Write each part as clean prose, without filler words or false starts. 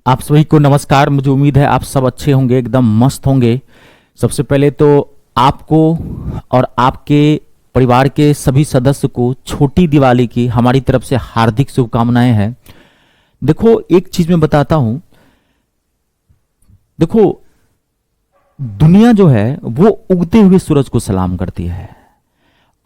आप सभी को नमस्कार। मुझे उम्मीद है आप सब अच्छे होंगे, एकदम मस्त होंगे। सबसे पहले तो आपको और आपके परिवार के सभी सदस्य को छोटी दिवाली की हमारी तरफ से हार्दिक शुभकामनाएं हैं। देखो, एक चीज मैं बताता हूं। देखो, दुनिया जो है वो उगते हुए सूरज को सलाम करती है।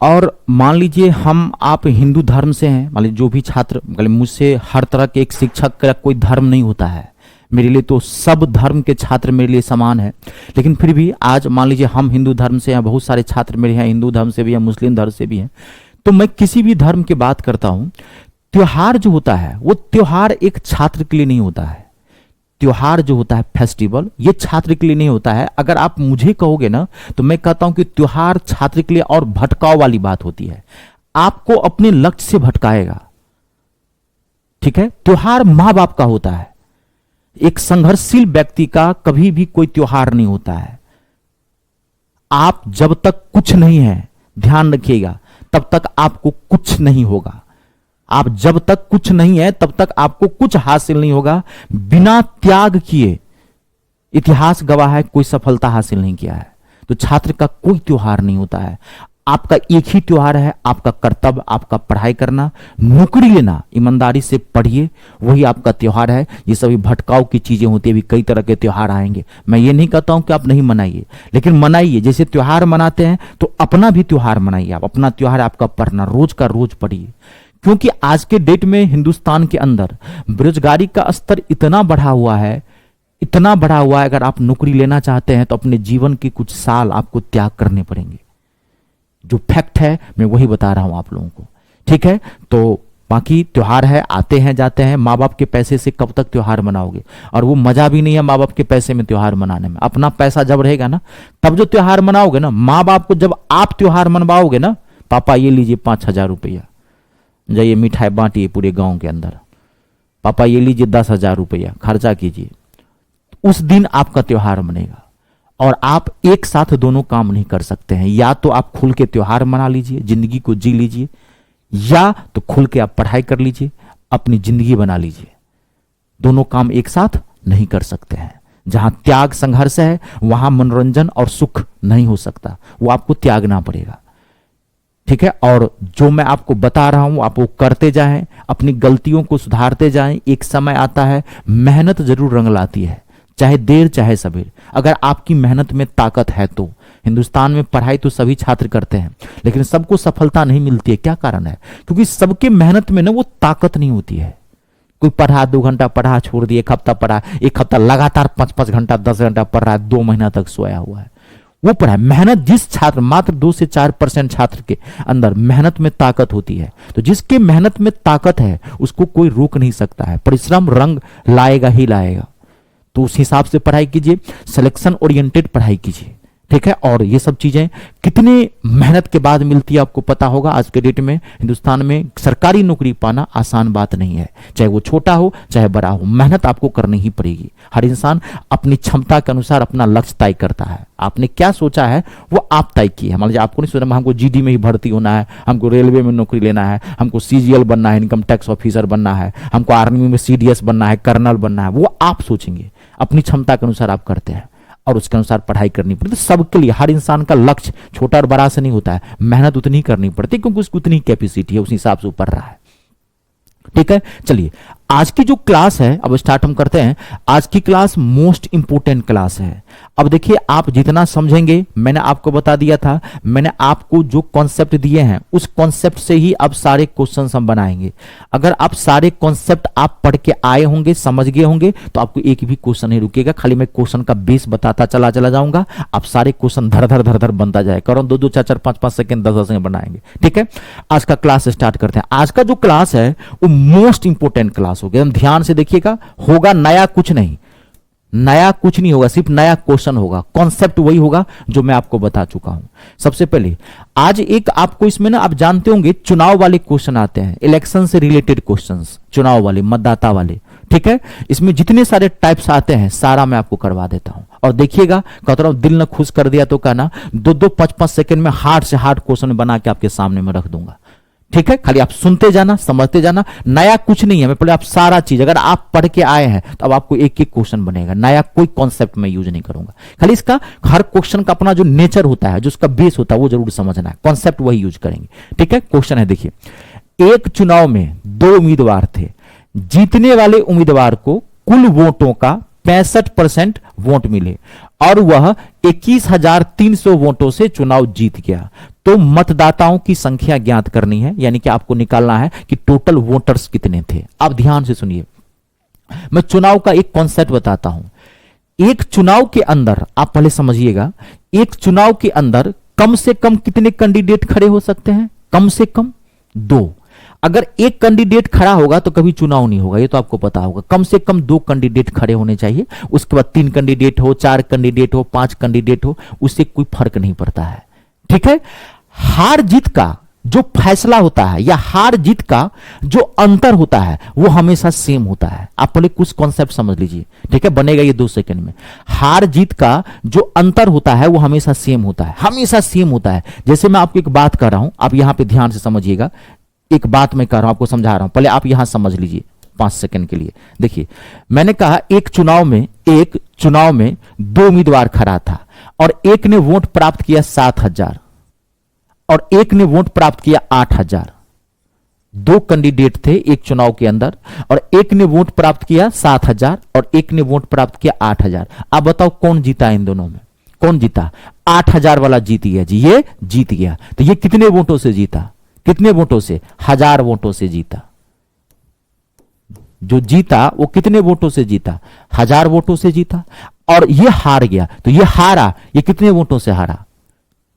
और मान लीजिए हम आप हिंदू धर्म से हैं, मान लीजिए जो भी छात्र, मतलब मुझसे हर तरह के एक शिक्षक का कोई धर्म नहीं होता है। मेरे लिए तो सब धर्म के छात्र मेरे लिए समान है। लेकिन फिर भी आज मान लीजिए हम हिंदू धर्म से हैं, बहुत सारे छात्र मेरे हैं हिंदू धर्म से भी हैं, मुस्लिम धर्म से भी हैं। तो मैं किसी भी धर्म की बात करता हूं, त्योहार जो होता है वो त्योहार एक छात्र के लिए नहीं होता है। त्योहार जो होता है, फेस्टिवल, ये छात्र के लिए नहीं होता है। अगर आप मुझे कहोगे ना, तो मैं कहता हूं कि त्योहार छात्र के लिए और भटकाव वाली बात होती है, आपको अपने लक्ष्य से भटकाएगा। ठीक है, त्योहार मां बाप का होता है। एक संघर्षशील व्यक्ति का कभी भी कोई त्योहार नहीं होता है। आप जब तक कुछ नहीं है, ध्यान रखिएगा, तब तक आपको कुछ नहीं होगा। आप जब तक कुछ नहीं है तब तक आपको कुछ हासिल नहीं होगा। बिना त्याग किए, इतिहास गवाह है, कोई सफलता हासिल नहीं किया है। तो छात्र का कोई त्योहार नहीं होता है। आपका एक ही त्योहार है, आपका कर्तव्य, आपका पढ़ाई करना, नौकरी लेना, ईमानदारी से पढ़िए, वही आपका त्योहार है। ये सभी भटकाव की चीजें होती है। अभी कई तरह के त्योहार आएंगे, मैं ये नहीं कहता हूं कि आप नहीं मनाइए, लेकिन मनाइए। जैसे त्योहार मनाते हैं तो अपना भी त्योहार मनाइए। आप अपना त्योहार आपका पढ़ना, रोज का रोज पढ़िए। क्योंकि आज के डेट में हिंदुस्तान के अंदर बेरोजगारी का स्तर इतना बढ़ा हुआ है, इतना बढ़ा हुआ है। अगर आप नौकरी लेना चाहते हैं तो अपने जीवन के कुछ साल आपको त्याग करने पड़ेंगे। जो फैक्ट है मैं वही बता रहा हूं आप लोगों को। ठीक है, तो बाकी त्योहार है, आते हैं जाते हैं। माँ बाप के पैसे से कब तक त्योहार मनाओगे? और वो मजा भी नहीं है माँ बाप के पैसे में त्योहार मनाने में। अपना पैसा जब रहेगा ना, तब जो त्योहार मनाओगे ना, माँ बाप को जब आप त्योहार मनवाओगे ना, पापा ये लीजिए 5,000 रुपया, जाइए मिठाई बांटिए पूरे गांव के अंदर, पापा ये लीजिए 10,000 रुपया खर्चा कीजिए, उस दिन आपका त्योहार मनेगा। और आप एक साथ दोनों काम नहीं कर सकते हैं। या तो आप खुल के त्योहार मना लीजिए, जिंदगी को जी लीजिए, या तो खुल के आप पढ़ाई कर लीजिए, अपनी जिंदगी बना लीजिए। दोनों काम एक साथ नहीं कर सकते हैं। जहां त्याग संघर्ष है वहां मनोरंजन और सुख नहीं हो सकता, वो आपको त्यागना पड़ेगा। ठीक है, और जो मैं आपको बता रहा हूं आप वो करते जाएं, अपनी गलतियों को सुधारते जाएं। एक समय आता है, मेहनत जरूर रंग लाती है, चाहे देर चाहे सवेर। अगर आपकी मेहनत में ताकत है तो। हिंदुस्तान में पढ़ाई तो सभी छात्र करते हैं, लेकिन सबको सफलता नहीं मिलती है। क्या कारण है? क्योंकि सबके मेहनत में ना वो ताकत नहीं होती है। कोई पढ़ा 2 घंटा पढ़ा, छोड़ दिया, 1 हफ्ता पढ़ा, 1 हफ्ता लगातार 5-5 घंटा 10 घंटा पढ़ रहा है, 2 महीना तक सोया हुआ है। वो पढ़ा मेहनत। जिस छात्र, मात्र 2 से 4% छात्र के अंदर मेहनत में ताकत होती है, तो जिसके मेहनत में ताकत है उसको कोई रोक नहीं सकता है। परिश्रम रंग लाएगा ही लाएगा। तो उस हिसाब से पढ़ाई कीजिए, सिलेक्शन ओरिएंटेड पढ़ाई कीजिए। ठीक है, और ये सब चीजें कितने मेहनत के बाद मिलती है आपको पता होगा। आज के डेट में हिंदुस्तान में सरकारी नौकरी पाना आसान बात नहीं है, चाहे वो छोटा हो चाहे बड़ा हो, मेहनत आपको करनी ही पड़ेगी। हर इंसान अपनी क्षमता के अनुसार अपना लक्ष्य तय करता है। आपने क्या सोचा है वो आप तय किए है। मान लीजिए आपको नहीं सोचा हमको जीडी में ही भर्ती होना है, हमको रेलवे में नौकरी लेना है, हमको सीजीएल बनना है, इनकम टैक्स ऑफिसर बनना है, हमको आर्मी में सीडीएस बनना है, कर्नल बनना है। वो आप सोचेंगे, अपनी क्षमता के अनुसार आप करते हैं और उसके अनुसार पढ़ाई करनी पड़ती है। सबके लिए, हर इंसान का लक्ष्य छोटा और बड़ा से नहीं होता है। मेहनत उतनी ही करनी पड़ती है क्योंकि उसकी उतनी कैपेसिटी है, उस हिसाब से वो पढ़ रहा है। ठीक है, चलिए आज की जो क्लास है अब स्टार्ट हम करते हैं। आज की क्लास मोस्ट इंपोर्टेंट क्लास है। अब देखिए, आप जितना समझेंगे, मैंने आपको बता दिया था, मैंने आपको जो कॉन्सेप्ट दिए हैं उस कॉन्सेप्ट से ही अब सारे क्वेश्चंस हम बनाएंगे। अगर आप सारे कॉन्सेप्ट आप पढ़ के आए होंगे, समझ गए होंगे, तो आपको एक भी क्वेश्चन नहीं रुकेगा। खाली मैं क्वेश्चन का बेस बताता चला जाऊंगा, आप सारे क्वेश्चन धर धर बनता जाए करो। 2-2 4-4 5-5 सेकंड 10-10 सेकंड बनाएंगे। ठीक है, आज का क्लास स्टार्ट करते हैं। आज का जो क्लास है वो मोस्ट इंपोर्टेंट क्लास हो गया। ध्यान से देखिएगा, होगा नया कुछ नहीं, नया कुछ नहीं होगा, सिर्फ नया क्वेश्चन होगा। कॉन्सेप्ट वही होगा जो मैं आपको बता चुका हूं। सबसे पहले आज एक आपको इसमें ना, आप जानते होंगे चुनाव वाले क्वेश्चन आते हैं, इलेक्शन से रिलेटेड क्वेश्चंस, चुनाव वाले, मतदाता वाले। ठीक है, इसमें जितने सारे टाइप्स आते हैं सारा मैं आपको करवा देता हूं। और देखिएगा, कहता हूं दिल न खुश कर दिया तो कहना 2-2 5-5 सेकंड में हार्ड से हार्ड क्वेश्चन बना के आपके सामने में रख दूंगा। ठीक है, खाली आप सुनते जाना, समझते जाना, नया कुछ नहीं है। मैं पहले आप सारा चीज अगर आप पढ़ के आए हैं तो अब आपको एक एक क्वेश्चन बनेगा, नया कोई कॉन्सेप्ट मैं यूज नहीं करूंगा। खाली इसका हर क्वेश्चन का अपना जो नेचर होता है, जो उसका बेस होता है, वो जरूर समझना है, कॉन्सेप्ट वही यूज करेंगे। ठीक है, क्वेश्चन है देखिए, एक चुनाव में 2 उम्मीदवार थे, जीतने वाले उम्मीदवार को कुल वोटों का 65% वोट मिले और वह 21,300 वोटों से चुनाव जीत गया। तो मतदाताओं की संख्या ज्ञात करनी है, यानी कि आपको निकालना है कि टोटल वोटर्स कितने थे। आप ध्यान से सुनिए, मैं चुनाव का एक कॉन्सेप्ट बताता हूं। एक चुनाव के अंदर आप पहले समझिएगा, एक चुनाव के अंदर कम से कम कितने कैंडिडेट खड़े हो सकते हैं? कम से कम 2। अगर एक कैंडिडेट खड़ा होगा तो कभी चुनाव नहीं होगा, ये तो आपको पता होगा। कम से कम 2 कैंडिडेट खड़े होने चाहिए, उसके बाद 3 कैंडिडेट हो, 4 कैंडिडेट हो, 5 कैंडिडेट हो, उससे कोई फर्क नहीं पड़ता है। ठीक है, हार जीत का जो फैसला होता है या हार जीत का जो अंतर होता है वो हमेशा सेम होता है। आप पहले कुछ कॉन्सेप्ट समझ लीजिए, ठीक है, बनेगा ये 2 सेकंड में। हार जीत का जो अंतर होता है वो हमेशा सेम होता है, हमेशा सेम होता है। जैसे मैं आपको एक बात कर रहा हूं, आप यहां पे ध्यान से समझिएगा, एक बात मैं कर रहा हूं, आपको समझा रहा हूं, पहले आप यहां समझ लीजिए 5 सेकंड के लिए। देखिए, मैंने कहा एक चुनाव में 2 उम्मीदवार खड़ा था और एक ने वोट प्राप्त किया 7,000 और एक ने वोट प्राप्त किया 8,000। 2 कैंडिडेट थे एक चुनाव के अंदर और एक ने वोट प्राप्त किया 7,000 और एक ने वोट प्राप्त किया 8,000। आप बताओ कौन जीता इन दोनों में? कौन जीता? 8,000 वाला जीत गया जी, ये जीत गया। तो ये कितने वोटों से जीता? कितने वोटों से? 1000 वोटों से जीता। जो जीता वो कितने वोटों से जीता? 1000 वोटों से जीता। और ये हार गया, तो ये हारा, ये कितने वोटों से हारा?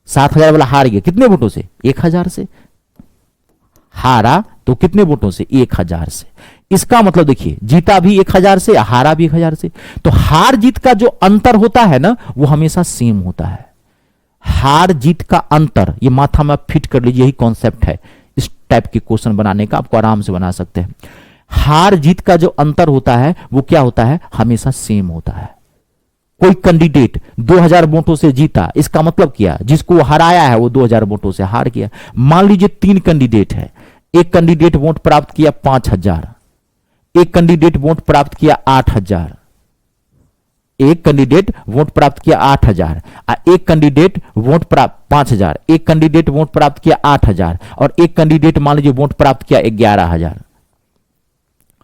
7,000 वाला हार गया कितने वोटों से? 1,000 से। हारा तो कितने वोटों से? 1,000 से। इसका मतलब देखिए, जीता भी 1,000 से, हारा भी 1,000 से। तो हार जीत का जो अंतर होता है ना, वो हमेशा सेम होता है। हार जीत का अंतर, ये माथा में फिट कर लीजिए, यही कॉन्सेप्ट है इस टाइप के क्वेश्चन बनाने का, आपको आराम से बना सकते हैं। हार जीत का जो अंतर होता है वो क्या होता है? हमेशा सेम होता है। कोई कैंडिडेट 2,000 वोटों से जीता, इसका मतलब क्या? जिसको हराया है वो 2,000 वोटों से हार गया। मान लीजिए 3 कैंडिडेट है, एक कैंडिडेट वोट प्राप्त किया 5,000, एक कैंडिडेट वोट प्राप्त किया 8,000, एक कैंडिडेट वोट प्राप्त किया 8,000, एक कैंडिडेट वोट प्राप्त 5,000, एक कैंडिडेट वोट प्राप्त किया 8,000 और एक कैंडिडेट मान लीजिए वोट प्राप्त किया 11,000।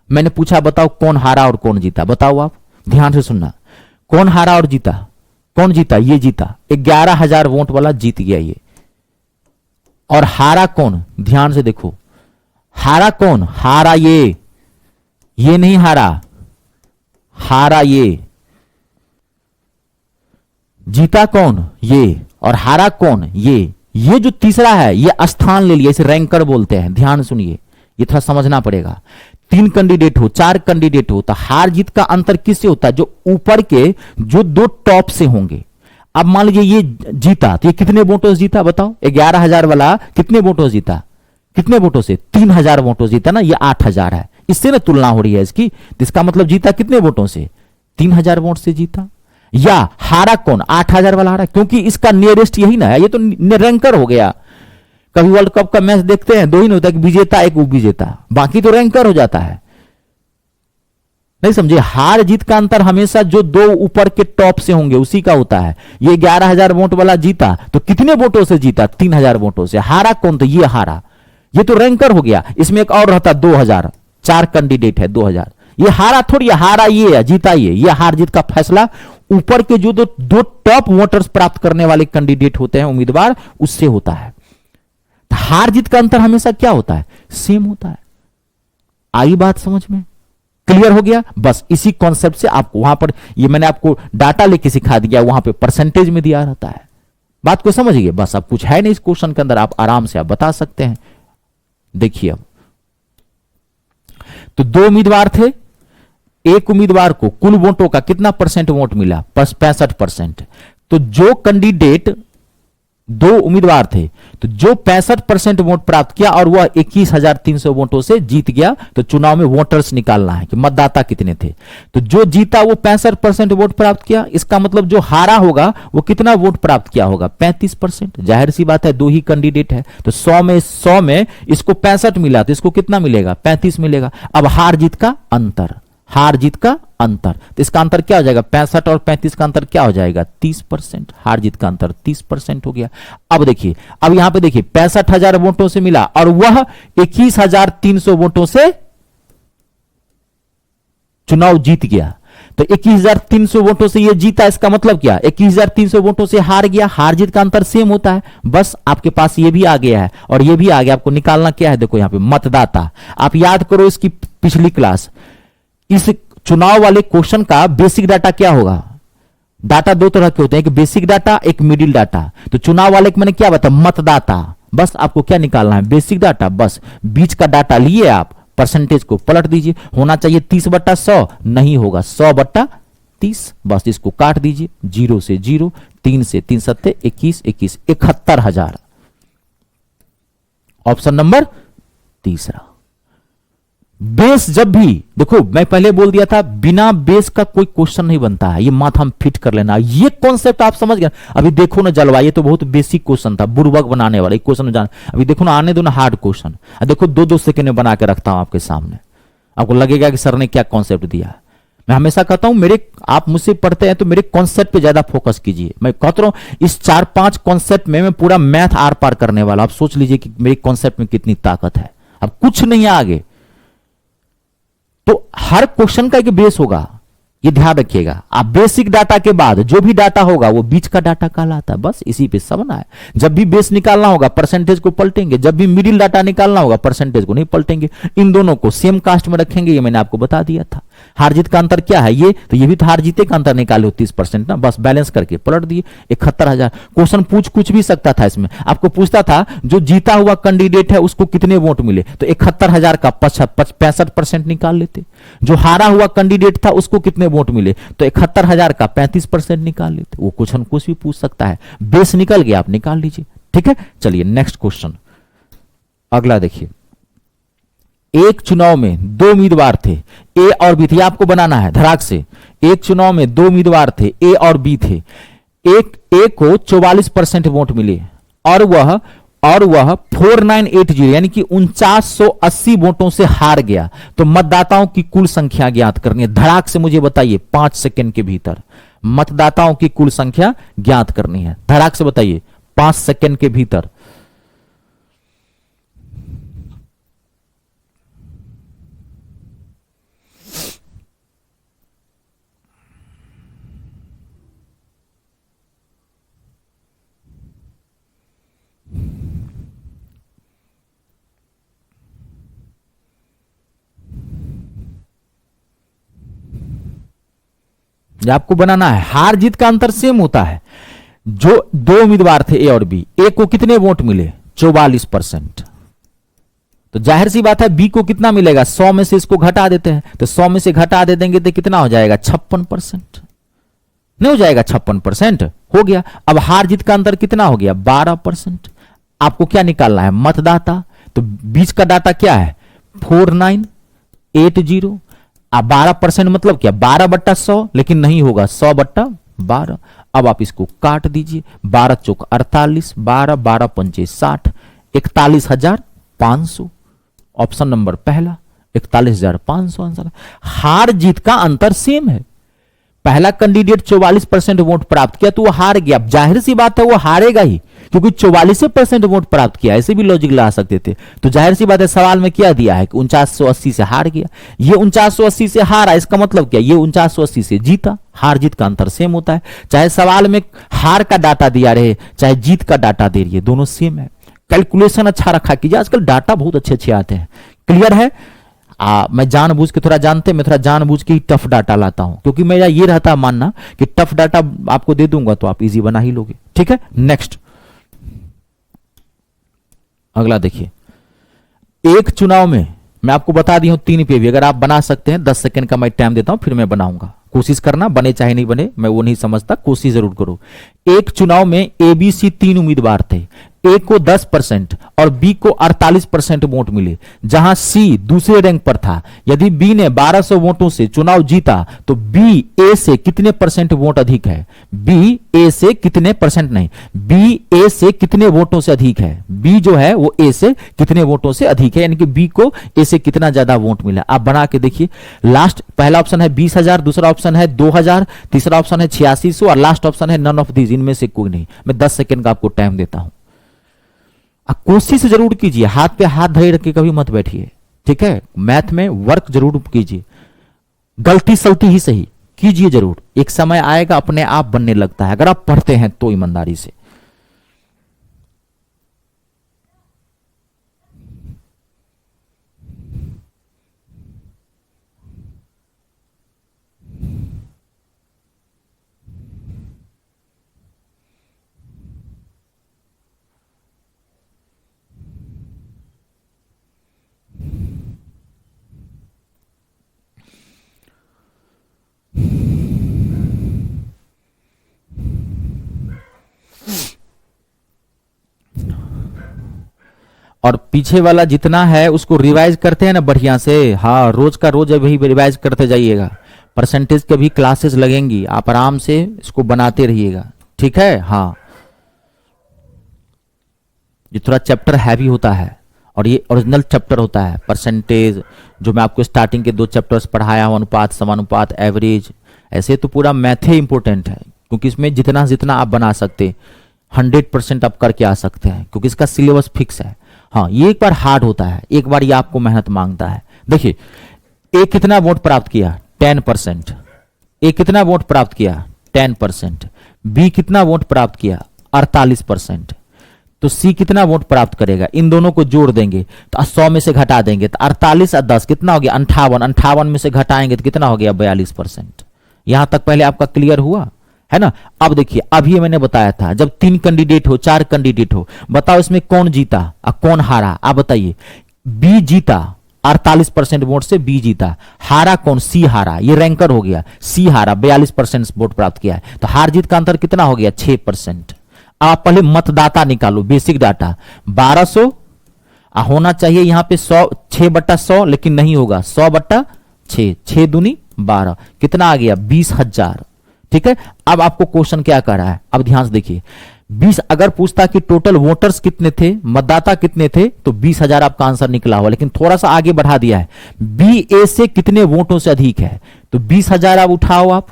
मैंने पूछा बताओ कौन हारा और कौन जीता? बताओ आप, ध्यान से सुनना। कौन हारा और जीता? कौन जीता? ये जीता, 11,000 वोट वाला जीत गया ये। और हारा कौन? ध्यान से देखो, हारा कौन? हारा ये नहीं हारा, हारा ये। जीता कौन? ये। और हारा कौन? ये जो तीसरा है ये स्थान ले लिया, इसे रैंकर बोलते हैं। ध्यान सुनिए, ये थोड़ा समझना पड़ेगा। 3 कैंडिडेट हो, 4 कैंडिडेट हो, तो हार जीत का अंतर किससे होता है? जो ऊपर के जो 2 टॉप से होंगे। अब मान लीजिए ये जीता, तो ये कितने वोटों से जीता? बताओ, 11,000 वाला कितने वोटों से जीता? कितने वोटों से? 3,000 वोटों से जीता ना, ये 8,000 है, इससे ना तुलना हो रही है इसकी। इसका मतलब जीता कितने वोटों से? 3,000 वोट से जीता। या हारा कौन? 8,000 वाला हारा, क्योंकि इसका नियरेस्ट यही ना है, ये तो रैंकर हो गया। कभी वर्ल्ड कप का मैच देखते हैं, 2 ही नहीं होता, एक विजेता एक उपविजेता, बाकी तो रैंकर हो जाता है। नहीं समझे? हार जीत का अंतर हमेशा जो 2 ऊपर के टॉप से होंगे उसी का होता है। ये 11,000 वोट वाला जीता तो कितने वोटों से जीता? 3,000 वोटों से। हारा कौन? तो ये हारा, ये तो रैंकर हो गया। इसमें एक और रहता 2,000, 4 कैंडिडेट है 2,000। ये हारा थोड़ी, हारा ये है, जीता ये हार जीत का फैसला ऊपर के जो 2 टॉप वोटर्स प्राप्त करने वाले कैंडिडेट होते हैं, उम्मीदवार, उससे होता है। हार जीत का अंतर हमेशा क्या होता है? सेम होता है। आई बात समझ में? क्लियर हो गया? बस इसी कॉन्सेप्ट से आपको वहां पर, ये मैंने आपको डाटा लेके सिखा दिया, वहां पे परसेंटेज में दिया रहता है। बात को समझिए, बस अब कुछ है नहीं इस क्वेश्चन के अंदर, आप आराम से आप बता सकते हैं। देखिए अब तो 2 उम्मीदवार थे, एक उम्मीदवार को कुल वोटों का कितना % वोट मिला? 65%। तो जो कैंडिडेट दो उम्मीदवार थे, तो जो 65% वोट प्राप्त किया और वह 21,300 वोटों से जीत गया, तो चुनाव में वोटर्स निकालना है कि मतदाता कितने थे। तो जो जीता वो 65% वोट प्राप्त किया, इसका मतलब जो हारा होगा वो कितना वोट प्राप्त किया होगा, 35%। जाहिर सी बात है, दो ही कैंडिडेट है, तो 100 में इसको 65 मिला, तो इसको कितना मिलेगा, 35 मिलेगा। अब हार जीत का अंतर, हार जीत का अंतर, तो इसका अंतर क्या हो जाएगा, 65 और 35 का अंतर क्या हो जाएगा, 30%। हार जीत का अंतर 30% हो गया। अब देखिए, अब यहां पे देखिए 65,000 वोटों से मिला और वह 21,300 वोटों से चुनाव जीत गया। तो 21,300 वोटों से यह जीता, इसका मतलब क्या, 21,300 वोटों से हार गया। हार जीत का अंतर सेम होता है, बस आपके पास ये भी आ गया है और ये भी आ गया। आपको निकालना क्या है, देखो यहां पे मतदाता। आप याद करो इसकी पिछली क्लास, इस चुनाव वाले क्वेश्चन का बेसिक डाटा क्या होगा। डाटा दो तरह के होते हैं, एक बेसिक डाटा, एक मिडिल डाटा। तो चुनाव वाले को मैंने क्या बताया, मतदाता। बस आपको क्या निकालना है, बेसिक डाटा। बस बीच का डाटा लिए आप, परसेंटेज को पलट दीजिए। होना चाहिए 30/100, नहीं होगा 100/30। बस इसको काट दीजिए, 0 से 0, 3 से 3 सत्ते 21, 21 71,000। ऑप्शन नंबर तीसरा। बेस जब भी, देखो मैं पहले बोल दिया था, बिना बेस का कोई क्वेश्चन नहीं बनता है, ये माथा हम फिट कर लेना। ये कॉन्सेप्ट आप समझ गए। अभी देखो ना जलवायु, तो बहुत बेसिक क्वेश्चन था, बुर्बक बनाने वाला क्वेश्चन जान। अभी देखो ना, आने दो ना हार्ड क्वेश्चन। देखो 2-2 सेकंड में बना के रखता हूं आपके सामने, आपको लगेगा कि सर ने क्या कॉन्सेप्ट दिया है। मैं हमेशा कहता हूं, मेरे आप मुझसे पढ़ते हैं तो मेरे कॉन्सेप्ट पे ज्यादा फोकस कीजिए। मैं कहता हूं इस 4-5 कॉन्सेप्ट में मैं पूरा मैथ आर पार करने वाला। आप सोच लीजिए कि मेरे कॉन्सेप्ट में कितनी ताकत है। अब कुछ नहीं है आगे, तो हर क्वेश्चन का एक बेस होगा, ये ध्यान रखिएगा। आप बेसिक डाटा के बाद जो भी डाटा होगा वो बीच का डाटा कहलाता है। बस इसी पे समझना है। जब भी बेस निकालना होगा परसेंटेज को पलटेंगे, जब भी मिडिल डाटा निकालना होगा परसेंटेज को नहीं पलटेंगे। इन दोनों को सेम कास्ट में रखेंगे, ये मैंने आपको बता दिया था। हार जीत का अंतर क्या है, ये तो ये भी तो हार जीते का अंतर निकाले हो 30% ना। बस बैलेंस करके पलट दिए। 71,000 क्वेश्चन पूछ कुछ भी सकता था। इसमें आपको पूछता था जो जीता हुआ कैंडिडेट है उसको कितने वोट मिले, तो 71,000 का 65% निकाल लेते। जो हारा हुआ कैंडिडेट था उसको कितने वोट मिले, तो 71,000 का 35% निकाल लेते। वो क्वेश्चन कुछ भी पूछ सकता है, बेस निकल गया, आप निकाल लीजिए। ठीक है, चलिए नेक्स्ट क्वेश्चन अगला देखिए। एक चुनाव में 2 उम्मीदवार थे, ए और बी थे। आपको बनाना है धड़ाक से। एक चुनाव में 2 उम्मीदवार थे, ए और बी थे। एक ए को 44% वोट मिले और वह 4980 यानी कि 4980 वोटों से हार गया। तो मतदाताओं की कुल संख्या ज्ञात करनी है। धड़ाक से मुझे बताइए 5 सेकंड के भीतर मतदाताओं की कुल संख्या ज्ञात करनी है। धड़ाक से बताइए 5 सेकंड के भीतर। आपको बनाना है। हार जीत का अंतर सेम होता है। जो 2 उम्मीदवार थे ए और बी, ए को कितने वोट मिले, 44%। तो जाहिर सी बात है बी को कितना मिलेगा, 100 में से इसको घटा देते हैं, तो 100 में से घटा दे देंगे तो कितना हो जाएगा, 56%। नहीं हो जाएगा 56%, हो गया। अब हार जीत का अंतर कितना हो गया, 12%। आपको क्या निकालना है, मतदाता। तो बीच का डाटा क्या है, 4980। अब 12% मतलब क्या, 12/100, लेकिन नहीं होगा 100/12। अब आप इसको काट दीजिए, 12 चौक 48, 12 12 पंचे 60, 41,500। ऑप्शन नंबर पहला 41,500 आंसर। हार जीत का अंतर सेम है। पहला कैंडिडेट 44% वोट प्राप्त किया तो वो हार गया। जाहिर सी बात है वो हारेगा ही, क्योंकि 44% वोट प्राप्त किया। ऐसे भी लॉजिक ला सकते थे। तो जाहिर सी बात है सवाल में क्या दिया है कि 4980 से हार गया। ये 4980 से हारा, इसका मतलब क्या, ये 4980 से जीता। हार जीत का अंतर सेम होता है, चाहे सवाल में हार का डाटा दिया रहे चाहे जीत का डाटा दे रही है, दोनों सेम है। कैलकुलेशन अच्छा रखा कीजिए, आजकल डाटा बहुत अच्छे अच्छे आते हैं। क्लियर है। मैं जानबूझ के थोड़ा जानते मैं थोड़ा जानबूझ के ही टफ डाटा लाता हूं, क्योंकि मेरा ये रहता है मानना कि टफ डाटा आपको दे दूंगा तो आप इजी बना ही लोगे। ठीक है, नेक्स्ट अगला देखिए। एक चुनाव में मैं आपको बता दी हूं 3 पे भी, अगर आप बना सकते हैं 10 सेकंड का मैं टाइम देता हूं, फिर मैं बनाऊंगा। कोशिश करना, बने चाहे नहीं बने मैं वो नहीं समझता, कोशिश जरूर करो। एक चुनाव में एबीसी 3 उम्मीदवार थे, ए को 10% और बी को 48% वोट मिले, जहां सी दूसरे रैंक पर था। यदि बी ने 1200 वोटों से चुनाव जीता तो बी ए से कितने परसेंट वोट अधिक है? बी ए से कितने परसेंट नहीं, बी ए से कितने वोटों से अधिक है? बी जो है वो ए से कितने वोटों से अधिक है, यानी कि बी को ए से कितना ज्यादा वोट मिला। आप बना के देखिए। लास्ट पहला ऑप्शन है 20,000, दूसरा ऑप्शन है 2,000, तीसरा ऑप्शन है 8600 और लास्ट ऑप्शन है नन ऑफ दीज, इनमें से कोई नहीं। मैं 10 सेकंड का आपको टाइम देता हूं। कोशिश जरूर कीजिए, हाथ पे हाथ धरे रख के कभी मत बैठिए, ठीक है? मैथ में वर्क जरूर कीजिए, गलती सलती ही सही कीजिए जरूर। एक समय आएगा अपने आप बनने लगता है, अगर आप पढ़ते हैं तो ईमानदारी से। और पीछे वाला जितना है उसको रिवाइज करते हैं ना बढ़िया से। हाँ, रोज का रोज अभी रिवाइज करते जाइएगा। परसेंटेज के भी क्लासेस लगेंगी, आप आराम से इसको बनाते रहिएगा, ठीक है? हाँ, ये थोड़ा चैप्टर हैवी होता है और ये ओरिजिनल चैप्टर होता है। परसेंटेज जो मैं आपको स्टार्टिंग के 2 चैप्टर्स पढ़ाया हूं, अनुपात, समानुपात, एवरेज, ऐसे तो पूरा मैथ ही इंपॉर्टेंट है, क्योंकि इसमें जितना जितना आप बना सकते 100% आप करके आ सकते हैं, क्योंकि इसका सिलेबस फिक्स है। हाँ, ये एक बार हार्ड होता है, एक बार ये आपको मेहनत मांगता है। देखिए, ए कितना वोट प्राप्त किया? 10%। ए कितना वोट प्राप्त किया? 10%। बी कितना वोट प्राप्त किया? 48%। तो सी कितना वोट प्राप्त करेगा? इन दोनों को जोड़ देंगे तो 100 में से घटा देंगे तो 48 और 10 कितना हो गया? 58। 58 में से घटाएंगे तो कितना हो गया? 42%। यहां तक पहले आपका क्लियर हुआ है ना? अब देखिए, अभी मैंने बताया था जब 3 कैंडिडेट हो, 4 कैंडिडेट हो, बताओ इसमें कौन जीता और कौन हारा? आप बताइए। बी जीता, 48% वोट से बी जीता। हारा कौन? सी हारा। ये रैंकर हो गया, सी हारा, 42% वोट प्राप्त किया है। तो हार जीत का अंतर कितना हो गया? 6%। आप पहले मतदाता निकालो, बेसिक डाटा। 1200 होना चाहिए यहां पे 100, 6/100, लेकिन नहीं होगा, 100/6, 6 दूनी 12, कितना आ गया? 20,000, ठीक है? अब आपको क्वेश्चन क्या कर रहा है, अब ध्यान से देखिए। 20 अगर पूछता कि टोटल वोटर्स कितने थे, मतदाता कितने थे, तो 20,000 आपका आंसर निकला हुआ, लेकिन थोड़ा सा आगे बढ़ा दिया है। बी ए से कितने वोटों से अधिक है, तो 20,000 आप उठाओ। आप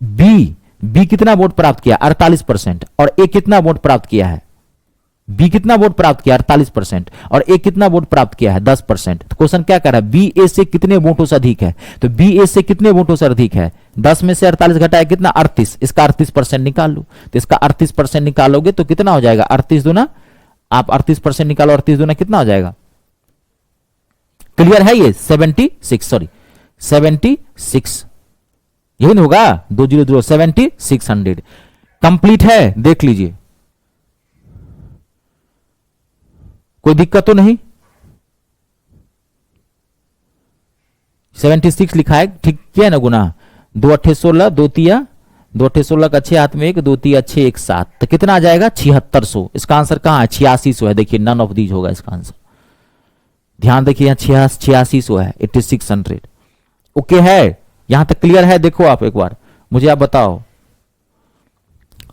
बी कितना वोट प्राप्त किया? 48%। और ए कितना वोट प्राप्त किया है? बी कितना वोट प्राप्त किया? 48%। और ए कितना वोट प्राप्त किया है? 10%। तो क्वेश्चन क्या कर रहा है? बी ए से कितने वोटों से अधिक है, तो बी ए से कितने वोटों से अधिक है? 10 में से 48 घटाया कितना? 38। इसका 38% निकाल लो, तो इसका 38% निकालोगे तो कितना हो जाएगा? 38 दूना, आप 38% निकालो, 38 दूना कितना हो जाएगा? क्लियर है ये? 76, सॉरी 76, यही होगा 200, 7600 कंप्लीट है। देख लीजिए, कोई दिक्कत तो नहीं? 76 लिखा है, ठीक है ना? गुना 2 8 16, 2 तिया 2 8 16 का 6 हाथ में 1, 2 तिया 6, 1 7, तो कितना आ जाएगा? 7600। इसका आंसर कहां है? 8600 है। देखिए, नन ऑफ दीज होगा इसका आंसर। ध्यान देखिए, यहां 8600 है, 8600। ओके है? यहां तक क्लियर है? देखो आप एक बार मुझे आप बताओ।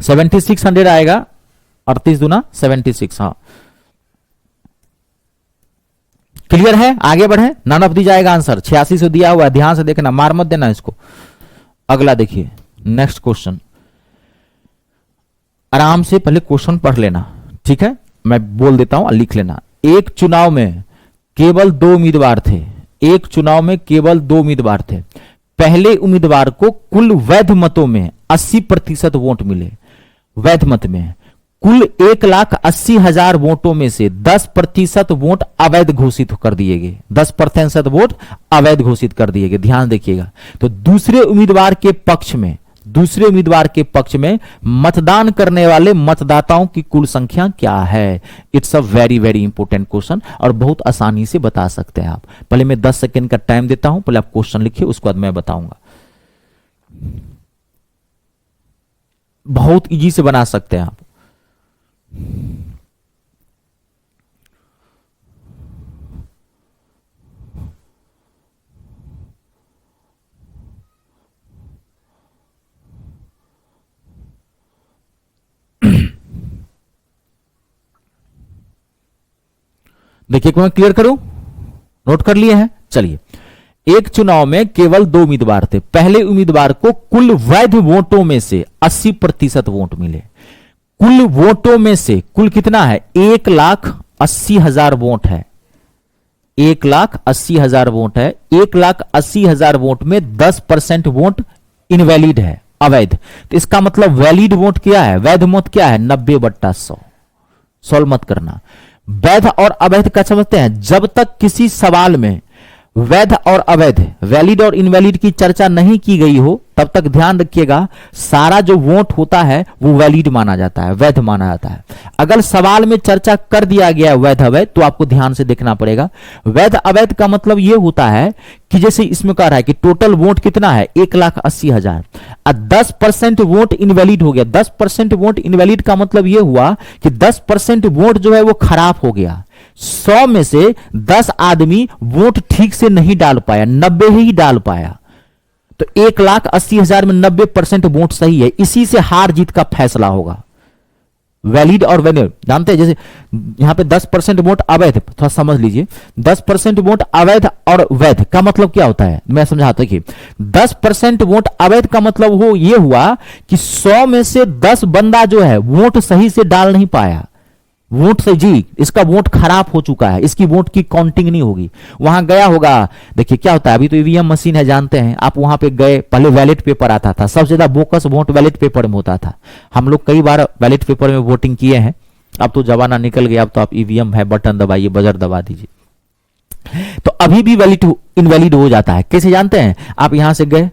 7600 आएगा, 38 दूना 76। हाँ, क्लियर है? आगे बढ़े। नन ऑफ दी जाएगा आंसर, 8600 दिया हुआ है, ध्यान से देखना, मार मत देना इसको। अगला देखिए, नेक्स्ट क्वेश्चन। आराम से पहले क्वेश्चन पढ़ लेना, ठीक है? मैं बोल देता हूं, लिख लेना। एक चुनाव में केवल 2 उम्मीदवार थे। एक चुनाव में केवल 2 उम्मीदवार थे। पहले उम्मीदवार को कुल वैध मतों में 80% वोट मिले। वैध मत में कुल 1,80,000 वोटों में से 10% वोट अवैध घोषित कर दिए गए। 10% वोट अवैध घोषित कर दिए गए। ध्यान देखिएगा। तो दूसरे उम्मीदवार के पक्ष में मतदान करने वाले मतदाताओं की कुल संख्या क्या है? It's a very very important question और बहुत आसानी से बता सकते हैं आप। पहले मैं 10 सेकेंड का टाइम देता हूं, पहले आप क्वेश्चन लिखिए, उसके बाद मैं बताऊंगा। बहुत इजी से बना सकते हैं आप। देखिए मैं क्लियर करूं, नोट कर लिए हैं। चलिए, एक चुनाव में केवल 2 उम्मीदवार थे। पहले उम्मीदवार को कुल वैध वोटों में से 80% वोट मिले। कुल वोटों में से कुल कितना है? 1,80,000 वोट है। 1,80,000 वोट है। 1,80,000 वोट में 10% वोट इनवैलिड है, अवैध। तो इसका मतलब वैलिड वोट क्या है? वैध वोट क्या है? 90/100। सॉल्व मत करना। वैध और अवैध क्या समझते हैं? जब तक किसी सवाल में वैध और अवैध, वैलिड और इनवैलिड की चर्चा नहीं की गई हो, तब तक ध्यान रखिएगा सारा जो वोट होता है वो वैलिड माना जाता है, वैध माना जाता है। अगर सवाल में चर्चा कर दिया गया है वैध अवैध, तो आपको ध्यान से देखना पड़ेगा। वैध अवैध का मतलब यह होता है कि जैसे इसमें कह रहा है कि टोटल वोट कितना है? 1,80,000। 10% वोट इनवैलिड हो गया। 10% वोट इनवैलिड का मतलब यह हुआ कि 10% वोट जो है वो खराब हो गया। 100 में से 10 आदमी वोट ठीक से नहीं डाल पाया, 90 ही डाल पाया। तो 1,80,000 में 90% वोट सही है। इसी से हार जीत का फैसला होगा। वैलिड और वैलिड जानते हैं, जैसे यहां पे 10% वोट अवैध, थोड़ा समझ लीजिए। 10% वोट अवैध और वैध का मतलब क्या होता है, मैं समझाता हूं। 10% वोट अवैध का मतलब हो यह हुआ कि 100 में से 10 बंदा जो है वोट सही से डाल नहीं पाया। वोट से जी इसका वोट खराब हो चुका है, इसकी वोट की काउंटिंग नहीं होगी। वहां गया होगा, देखिए क्या होता है, अभी तो ईवीएम मशीन है जानते हैं आप। वहां पे गए, पहले बैलेट पेपर आता था, सबसे ज्यादा बोकस वोट बैलेट पेपर में होता था। हम लोग कई बार बैलेट पेपर में वोटिंग किए हैं। अब तो जमाना निकल गया, अब तो आप ईवीएम है, बटन दबाइए, बजर दबा दीजिए। तो अभी भी वैलिड इनवैलिड हो जाता है। कैसे जानते हैं? आप यहां से गए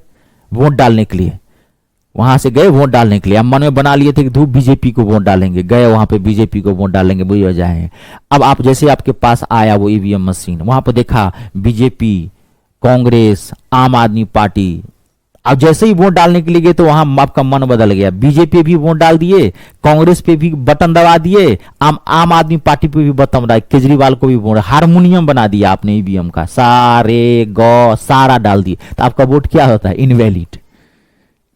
वोट डालने के लिए, वहां से गए वोट डालने के लिए, अब मन में बना लिए थे कि धूप बीजेपी को वोट डालेंगे, गए वहां पे बीजेपी को वोट डालेंगे, बुरी हो जाएंगे। अब आप जैसे आपके पास आया वो ईवीएम मशीन, वहां पर देखा बीजेपी, कांग्रेस, आम आदमी पार्टी। अब जैसे ही वोट डालने के लिए गए तो वहां आपका मन बदल गया, बीजेपी भी वोट डाल दिए, कांग्रेस पे भी बटन दबा दिए, आम आदमी पार्टी पे भी बटन दबा, केजरीवाल को भी वोट, हारमोनियम बना दिया आपने ईवीएम का, सारे गौ सारा डाल दिए। तो आपका वोट क्या होता है? इनवैलिड।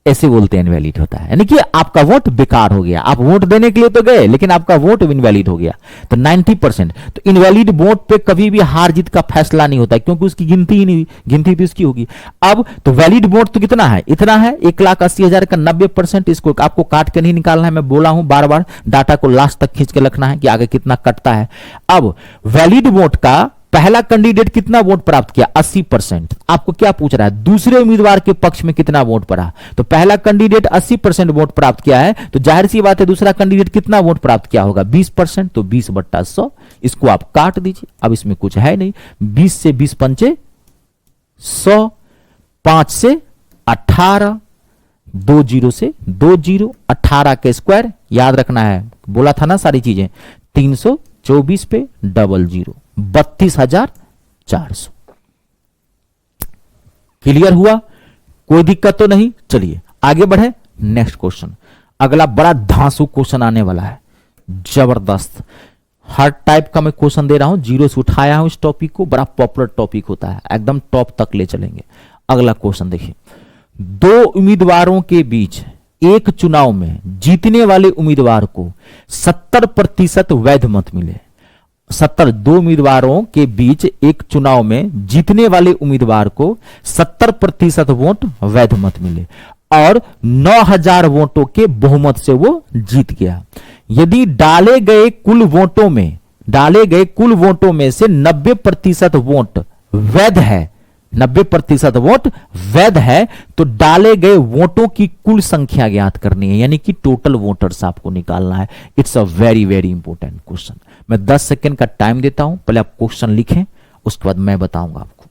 ऐसे बोलते हैं इनवैलिड होता है, यानी कि आपका वोट बेकार हो गया। आप वोट देने के लिए तो गए लेकिन आपका वोट इनवैलिड हो गया। तो 90%। तो इनवैलिड वोट पे कभी भी हार जीत का फैसला नहीं होता, क्योंकि उसकी गिनती ही नहीं, गिनती भी उसकी होगी। अब तो वैलिड वोट तो कितना है? इतना है 1,80,000 का 90%। इसको आपको काट के नहीं निकालना है, मैं बोला हूं बार बार, डाटा को लास्ट तक खींच के रखना है कि आगे कितना कटता है। अब वैलिड वोट का पहला कैंडिडेट कितना वोट प्राप्त किया? 80%। आपको क्या पूछ रहा है? दूसरे उम्मीदवार के पक्ष में कितना वोट पड़ा? तो पहला कैंडिडेट 80% वोट प्राप्त किया है, तो जाहिर सी बात है दूसरा कैंडिडेट कितना वोट प्राप्त किया होगा? 20%। तो 20/100, इसको आप काट दीजिए। अब इसमें कुछ है नहीं, 20 से 20 पंचे 100, 5 से 18, 2 जीरो से 2 जीरो, 18 के स्क्वायर याद रखना है, बोला था ना सारी चीजें। 324 पे डबल जीरो, 32,400। क्लियर हुआ? कोई दिक्कत तो नहीं? चलिए आगे बढ़े। नेक्स्ट क्वेश्चन, अगला बड़ा धांसू क्वेश्चन आने वाला है, जबरदस्त। हर टाइप का मैं क्वेश्चन दे रहा हूं, जीरो से उठाया हूं इस टॉपिक को, बड़ा पॉपुलर टॉपिक होता है, एकदम टॉप तक ले चलेंगे। अगला क्वेश्चन देखिए, 2 उम्मीदवारों के बीच एक चुनाव में जीतने वाले उम्मीदवार को 70% वैध मत मिले। 2 उम्मीदवारों के बीच एक चुनाव में जीतने वाले उम्मीदवार को 70% वोट वैध मत मिले और 9,000 वोटों के बहुमत से वो जीत गया। यदि डाले गए कुल वोटों में से 90% वोट वैध है, 90% वोट वैध है, तो डाले गए वोटों की कुल संख्या ज्ञात करनी है, यानी कि टोटल वोटर्स आपको निकालना है। It's a very very important question. मैं 10 सेकंड का टाइम देता हूं, पहले आप क्वेश्चन लिखें, उसके बाद मैं बताऊंगा आपको।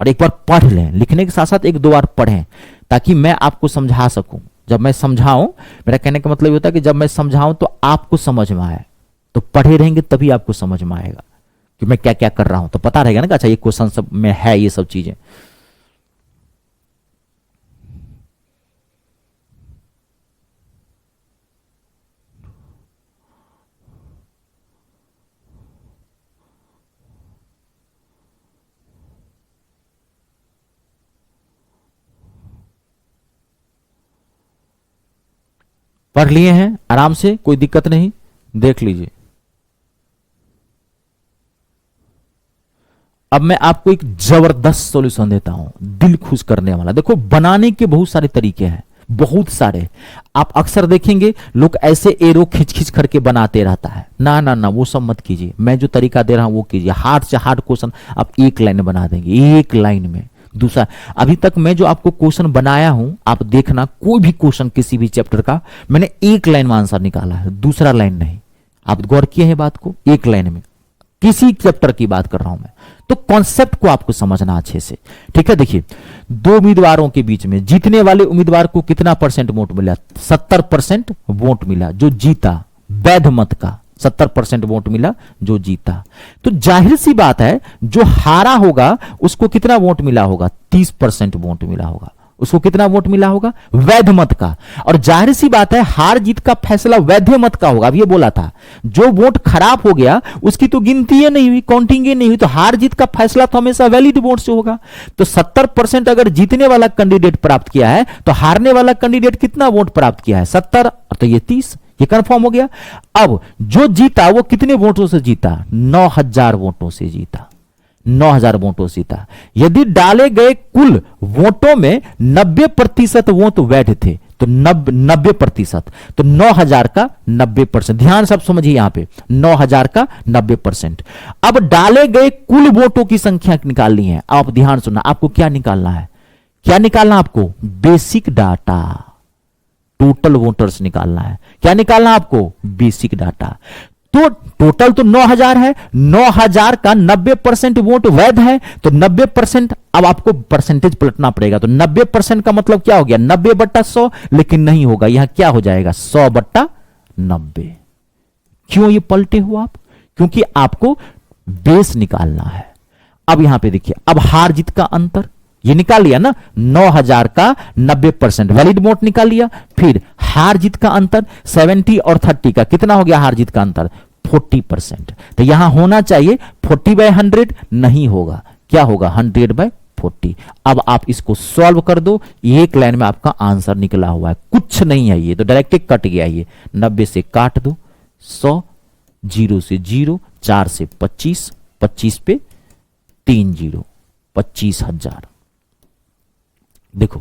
और एक बार पढ़ लें, लिखने के साथ साथ 1-2 बार पढ़ें, ताकि मैं आपको समझा सकूं। जब मैं समझाऊं, मेरा कहने का मतलब होता है कि जब मैं समझाऊं तो आपको समझ में आए। तो पढ़े रहेंगे तभी आपको समझ में आएगा कि मैं क्या क्या कर रहा हूं, तो पता रहेगा ना कि अच्छा ये क्वेश्चन सब में है, ये सब चीजें। पढ़ लिए हैं आराम से, कोई दिक्कत नहीं, देख लीजिए। अब मैं आपको एक जबरदस्त सॉल्यूशन देता हूं, दिल खुश करने वाला। देखो, बनाने के बहुत सारे तरीके हैं, बहुत सारे। आप अक्सर देखेंगे लोग ऐसे एरो खींच खींच करके बनाते रहता है। ना ना ना, वो सब मत कीजिए, मैं जो तरीका दे रहा हूं वो कीजिए। हार्ड से हार्ड क्वेश्चन आप एक लाइन में बना देंगे, एक लाइन में। दूसरा, अभी तक मैं जो आपको क्वेश्चन बनाया हूं, आप देखना, कोई भी क्वेश्चन किसी भी चैप्टर का मैंने एक लाइन में आंसर निकाला है, दूसरा लाइन नहीं। आप गौर किए हैं बात को, एक लाइन में किसी चैप्टर की बात कर रहा हूं मैं। तो कॉन्सेप्ट को आपको समझना अच्छे से, ठीक है। देखिए, दो उम्मीदवारों के बीच में जीतने वाले उम्मीदवार को कितना परसेंट वोट मिला? 70% वोट मिला, जो जीता। वैध मत का 70% वोट मिला, जो जीता। तो जाहिर सी बात है, जो हारा होगा उसको कितना वोट मिला होगा? 30% वोट मिला होगा। उसको कितना वोट मिला होगा? वैध मत का। और जाहिर सी बात है, हार जीत का फैसला वैध मत का होगा। अब ये बोला था, जो वोट खराब हो गया उसकी तो गिनती ही नहीं हुई, काउंटिंग ही नहीं हुई, तो हार जीत का फैसला तो हमेशा वैलिड वोट से होगा। तो 70% अगर जीतने वाला कैंडिडेट प्राप्त किया है, तो हारने वाला कैंडिडेट कितना वोट प्राप्त किया है? 70, तो ये 30, ये कंफर्म हो गया। अब जो जीता वो कितने वोटों से जीता? 9000 वोटों से जीता। 9000 वोटों से जीता। यदि डाले गए कुल वोटों में 90% वोट वैध थे, तो 90%, तो 9000 का 90%। ध्यान सब समझिए यहां पे, 9000 का 90%। अब डाले गए कुल वोटों की संख्या निकालनी है। आप ध्यान सुनना, आपको क्या निकालना है? क्या निकालना आपको? बेसिक डाटा, टोटल वोटर्स निकालना है। क्या निकालना आपको? Basic data. तो टोटल तो 9000 है, 9000 का 90% वोट वैध है, तो 90%। अब आपको परसेंटेज पलटना पड़ेगा, तो 90% का मतलब क्या हो गया? 90/100, लेकिन नहीं होगा, यहां क्या हो जाएगा? 100/90। क्यों ये पलटे हो आप? क्योंकि आपको बेस निकालना है। अब यहां पे देखिए, अब हार जीत का अंतर ये निकाल लिया ना, 9000 का 90% वैलिड वोट निकाल लिया। फिर हार जीत का अंतर 70 और 30 का कितना हो गया? हार जीत का अंतर 40%। तो यहां होना चाहिए 40/100, नहीं होगा, क्या होगा? 100/40। अब आप इसको सॉल्व कर दो, एक लाइन में आपका आंसर निकला हुआ है, कुछ नहीं है, ये तो डायरेक्ट कट गया। ये 90 से काट दो, 100, 0 से 0, 4 से 25, 25 पे 3 0, 25,000। देखो,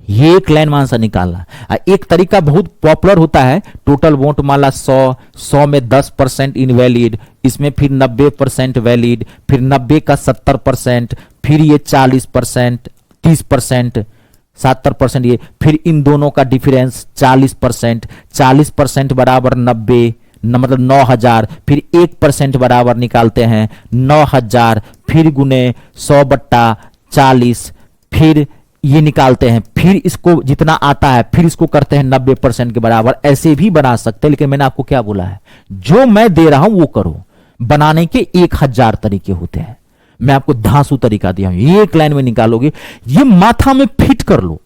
ये एक लाइन में आंसर निकालना। एक तरीका बहुत पॉपुलर होता है, टोटल वोट माला 100 में 10% इनवैलिड, इसमें फिर 90% वैलिड, फिर 90 का 70%, फिर ये 40%, 30%, 70% ये, फिर इन दोनों का डिफरेंस 40%, 40% बराबर 90, मतलब 9000, फिर 1% बराबर निकालते हैं 9000, फिर गुने 100/40, फिर ये निकालते हैं, फिर इसको जितना आता है फिर इसको करते हैं 90% के बराबर। ऐसे भी बना सकते हैं, लेकिन मैंने आपको क्या बोला है? जो मैं दे रहा हूं वो करो। बनाने के 1000 तरीके होते हैं, मैं आपको धांसू तरीका दिया हूं, एक लाइन में निकालोगे। ये माथा में फिट कर लो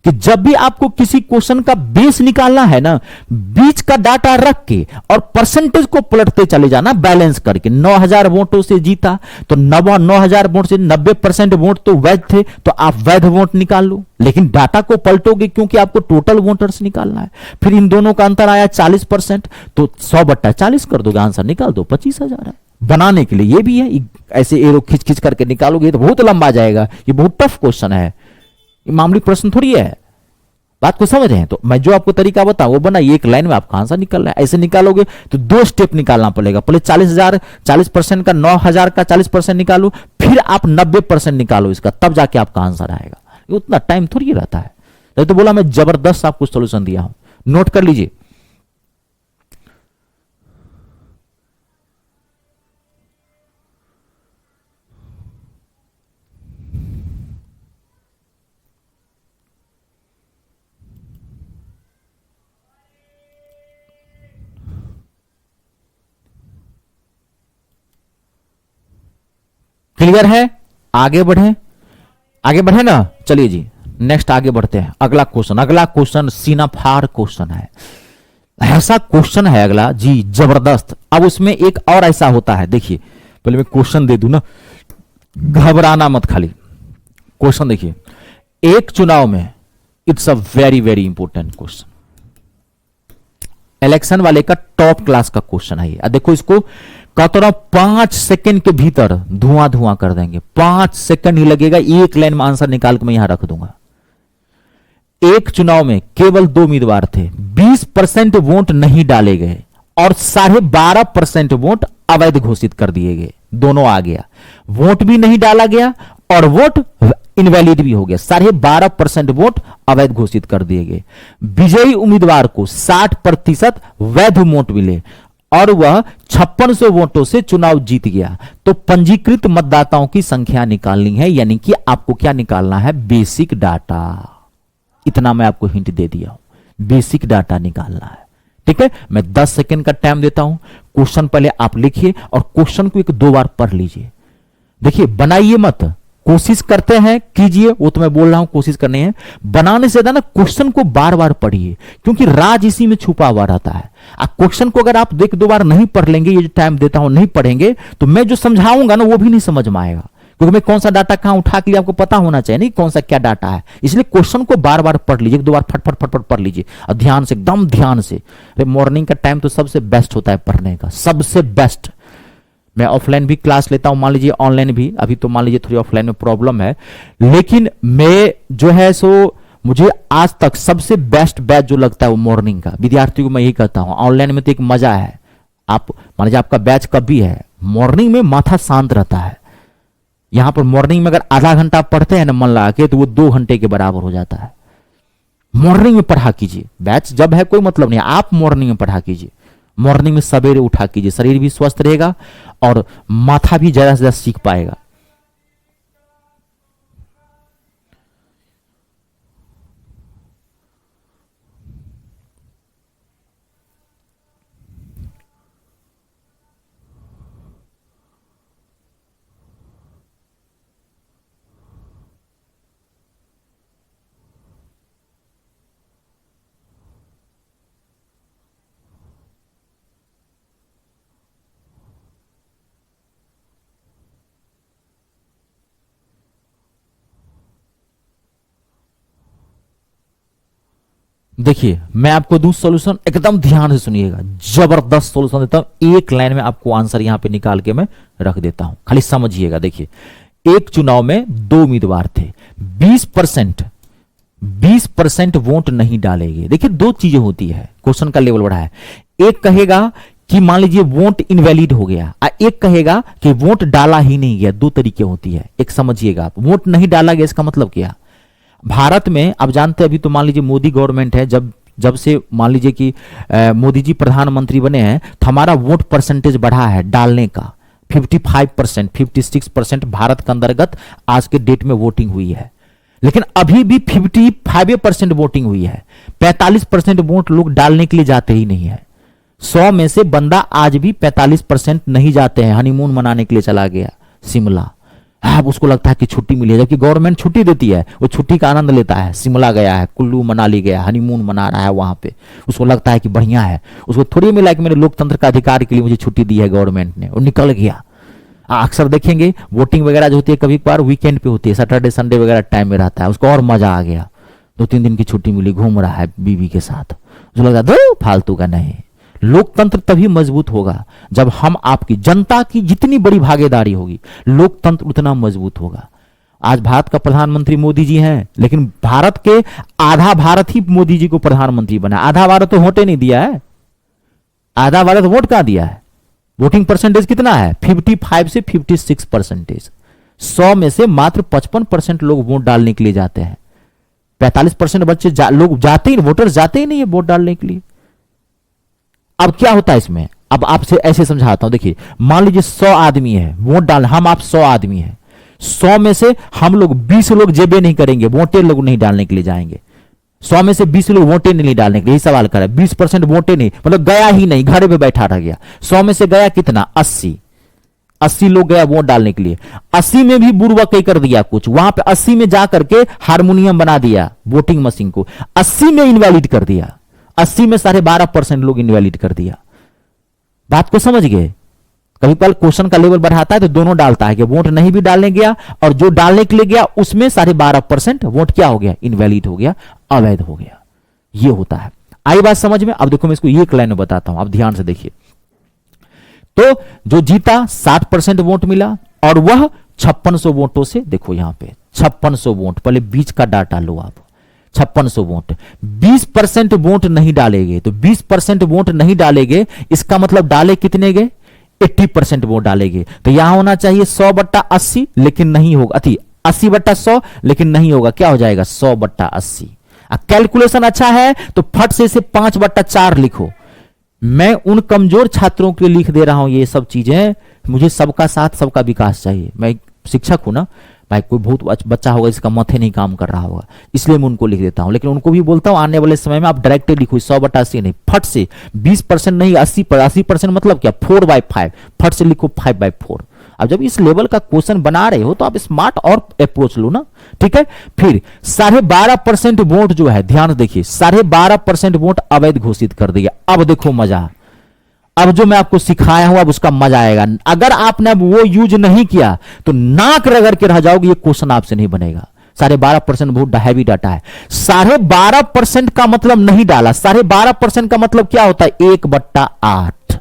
कि जब भी आपको किसी क्वेश्चन का बेस निकालना है ना, बीच का डाटा रख के और परसेंटेज को पलटते चले जाना, बैलेंस करके। 9000 वोटों से जीता, तो 9000 वोट से 90% वोट तो वैध थे, तो आप वैध वोट निकाल लो, लेकिन डाटा को पलटोगे क्योंकि आपको टोटल वोटर्स निकालना है। फिर इन दोनों का अंतर आया 40%, तो 100/40 कर दोगे, आंसर निकाल दो, 25,000 है। बनाने के लिए ये भी है, ऐसे एरो खींच खींच करके निकालोगे तो बहुत लंबा जाएगा, ये बहुत टफ क्वेश्चन है, मामूली प्रश्न थोड़ी है। बात को समझ रहे हैं? तो मैं जो आपको तरीका बताऊं वो बना, एक लाइन में आपका आंसर निकल रहा है। ऐसे निकालोगे तो 2 स्टेप निकालना पड़ेगा। पहले 40% का 9000 का 40% निकालो, फिर आप 90% निकालो इसका, तब जाके आपका आंसर आएगा। ये उतना टाइम थोड़ी रहता है। तो बोला मैं जबरदस्त आपको सोल्यूशन दिया हूं, नोट कर लीजिए। क्लियर है? आगे बढ़े, आगे बढ़े ना। चलिए जी, नेक्स्ट आगे बढ़ते हैं। अगला क्वेश्चन सीनाफार क्वेश्चन है, ऐसा क्वेश्चन है अगला जी, जबरदस्त। अब उसमें एक और ऐसा होता है, देखिए पहले मैं क्वेश्चन दे दूं ना, घबराना मत। खाली क्वेश्चन देखिए, एक चुनाव में, it's a very very important question, election वाले का टॉप क्लास का क्वेश्चन है ये। देखो इसको कहता रहा 5 सेकंड के भीतर धुआं धुआं कर देंगे, 5 सेकंड ही लगेगा, एक लाइन में आंसर निकाल के मैं यहां रख दूंगा। एक चुनाव में केवल 2 उम्मीदवार थे, 20% वोट नहीं डाले गए और 12.5% वोट अवैध घोषित कर दिए गए। दोनों आ गया, वोट भी नहीं डाला गया और वोट इनवैलिड भी हो गया। 12.5% वोट अवैध घोषित कर दिए गए। विजयी उम्मीदवार को 60% वैध वोट मिले और वह 5600 वोटों से चुनाव जीत गया। तो पंजीकृत मतदाताओं की संख्या निकालनी है, यानी कि आपको क्या निकालना है, बेसिक डाटा। इतना मैं आपको हिंट दे दिया हूं, बेसिक डाटा निकालना है। ठीक है, मैं 10 सेकंड का टाइम देता हूं। क्वेश्चन पहले आप लिखिए और क्वेश्चन को 1-2 बार पढ़ लीजिए। देखिए, बनाइए मत, कोशिश करते हैं कीजिए, वो तो मैं बोल रहा हूं कोशिश करनी है। बनाने से ज्यादा ना क्वेश्चन को बार बार पढ़िए, क्योंकि राज इसी में छुपा हुआ रहता है। क्वेश्चन को अगर आप 1-2 बार नहीं पढ़ लेंगे, ये जो टाइम देता हूं नहीं पढ़ेंगे, तो मैं जो समझाऊंगा ना वो भी नहीं समझ में आएगा, क्योंकि मैं कौन सा डाटा कहां उठा के लिए आपको पता होना चाहिए, नहीं कौन सा क्या डाटा है। इसलिए क्वेश्चन को बार बार पढ़ लीजिए, 1-2 बार फटफट फटफट पढ़ लीजिए और ध्यान से, एकदम ध्यान से। मॉर्निंग का टाइम तो सबसे बेस्ट होता है पढ़ने का, सबसे बेस्ट। मैं ऑफलाइन भी क्लास लेता हूं, मान लीजिए ऑनलाइन भी, अभी तो मान लीजिए थोड़ी ऑफलाइन में प्रॉब्लम है, लेकिन मैं जो है सो मुझे आज तक सबसे बेस्ट बैच जो लगता है वो मॉर्निंग का। विद्यार्थियों को मैं यही कहता हूं, ऑनलाइन में तो एक मजा है, आप मान लीजिए आपका बैच कब भी है, मॉर्निंग में माथा शांत रहता है। यहां पर मॉर्निंग में अगर आधा घंटा पढ़ते हैं ना मन लगा के, तो वो 2 घंटे के बराबर हो जाता है। मॉर्निंग में पढ़ा कीजिए, बैच जब है कोई मतलब नहीं, आप मॉर्निंग में पढ़ा कीजिए, मॉर्निंग में सवेरे उठा कीजिए, शरीर भी स्वस्थ रहेगा और माथा भी ज्यादा से ज्यादा सीख पाएगा। देखिए, मैं आपको दूं सॉल्यूशन, एकदम ध्यान से सुनिएगा, जबरदस्त सॉल्यूशन देता हूं। एक लाइन में आपको आंसर यहां पे निकाल के मैं रख देता हूं, खाली समझिएगा। देखिए, एक चुनाव में 2 उम्मीदवार थे, 20% वोट नहीं डाले गए। देखिए, 2 चीजें होती है, क्वेश्चन का लेवल बढ़ा है। एक कहेगा कि मान लीजिए वोट इनवैलिड हो गया, एक कहेगा कि वोट डाला ही नहीं गया। 2 तरीके होती है, एक समझिएगा आप। वोट नहीं डाला गया इसका मतलब क्या, भारत में आप जानते हैं, अभी तो मान लीजिए मोदी गवर्नमेंट है, जब से मान लीजिए कि मोदी जी प्रधानमंत्री बने हैं, तो हमारा वोट परसेंटेज बढ़ा है डालने का। 55%, 56% भारत के अंतर्गत आज के डेट में वोटिंग हुई है। लेकिन अभी भी 55% वोटिंग हुई है। 45% वोट लोग डालने के लिए जाते ही नहीं है। 100 में से बंदा आज भी 45% नहीं जाते हैं, हनीमून मनाने के लिए चला गया शिमला। अब उसको लगता है कि छुट्टी मिली है, जबकि गवर्नमेंट छुट्टी देती है, वो छुट्टी का आनंद लेता है। शिमला गया है, कुल्लू मनाली गया, हनीमून मना रहा है वहां पे, उसको लगता है कि बढ़िया है। उसको थोड़ी मिला कि मेरे लोकतंत्र का अधिकार के लिए मुझे छुट्टी दी है गवर्नमेंट ने, और निकल गया। अक्सर देखेंगे वोटिंग वगैरह जो होती है कभी कभार वीकेंड पे होती है, सैटरडे संडे वगैरह टाइम में रहता है, उसको और मजा आ गया, 2-3 दिन की छुट्टी मिली, घूम रहा है बीवी के साथ। उसको लगता है फालतू का नहीं। लोकतंत्र तभी मजबूत होगा जब हम आपकी, जनता की जितनी बड़ी भागीदारी होगी, लोकतंत्र उतना मजबूत होगा। आज भारत का प्रधानमंत्री मोदी जी हैं, लेकिन भारत के आधा भारत ही मोदी जी को प्रधानमंत्री बना। आधा भारत तो वोटे नहीं दिया है, आधा भारत वोट कहां दिया है। वोटिंग परसेंटेज कितना है, 55 से 56%। 100 में से मात्र 55% लोग वोट डालने के लिए जाते हैं। 45% बच्चे लोग जाते ही, वोटर्स जाते ही नहीं है वोट डालने के लिए। अब क्या होता है इसमें, अब आपसे ऐसे समझाता हूं। देखिए, मान लीजिए 100 आदमी है वोट डाल, हम आप 100 आदमी है, 100 में से हम लोग 20 लोग जेबे नहीं करेंगे, वोटे लोग नहीं डालने के लिए जाएंगे। 100 में से 20 लोग वोटे नहीं डालने के लिए, यही सवाल करा। 20% वोटे नहीं, मतलब गया ही नहीं, घर पे बैठा रह गया। 100 में से गया कितना, 80 लोग गया वोट डालने के लिए। 80 में भी बुर्बक कर दिया कुछ, वहां पे 80 में जाकर के हारमोनियम बना दिया वोटिंग मशीन को, 80 में इनवैलिड कर दिया। 80 में 12.5% लोग इनवैलिड कर दिया। बात को समझ गए। कभी कभी क्वेश्चन का लेवल बढ़ाता है तो दोनों डालता है कि वोट नहीं भी डालने गया, और जो डालने के लिए गया उसमें 12.5% वोट क्या हो गया, इनवैलिड हो गया, अवैध हो गया। ये होता है। आई बात समझ में? अब देखो मैं इसको एक लाइन में बताता हूं, आप ध्यान से देखिए। तो जो जीता 60% वोट मिला और वह 5600 वोटों से, देखो यहां पे 5600 वोट, पहले बीच का डाटा लो आप, 5600 वोट, 20% वोट नहीं डालेंगे, तो 20% वोट नहीं डालेंगे, इसका मतलब डाले कितने गए? 80% वोट डालेंगे। तो यहां होना चाहिए 100/80, लेकिन नहीं होगा, अति 80/100, लेकिन नहीं होगा, क्या हो जाएगा? 100/80। कैलकुलेशन अच्छा है तो फट से इसे 5/4 लिखो। मैं उन कमजोर छात्रों के लिए लिख दे रहा हूं ये सब चीजें, मुझे सबका साथ सबका विकास चाहिए। मैं शिक्षक हूं ना भाई, कोई बहुत बच्चा होगा इसका माथे नहीं काम कर रहा होगा, इसलिए मैं उनको लिख देता हूं। लेकिन उनको भी बोलता हूं आने वाले समय में आप डायरेक्ट लिखो 100/80 नहीं, फट से 20% नहीं 80% मतलब क्या? 4/5, फट से लिखो 5/4। अब जब इस लेवल का क्वेश्चन बना रहे हो तो आप स्मार्ट और अप्रोच लो ना, ठीक है। फिर 12.5% वोट जो है, ध्यान देखिए, 12.5% वोट अवैध घोषित कर दिया। अब देखो मजा, अब जो मैं आपको सिखाया हूं अब उसका मजा आएगा। अगर आपने अब वो यूज नहीं किया तो नाक रगड़ के रह जाओगे, ये क्वेश्चन आपसे नहीं बनेगा। 12.5% वोट हैवी डाटा है। 12.5% का मतलब नहीं डाला, 12.5% का मतलब क्या होता है? 1/8।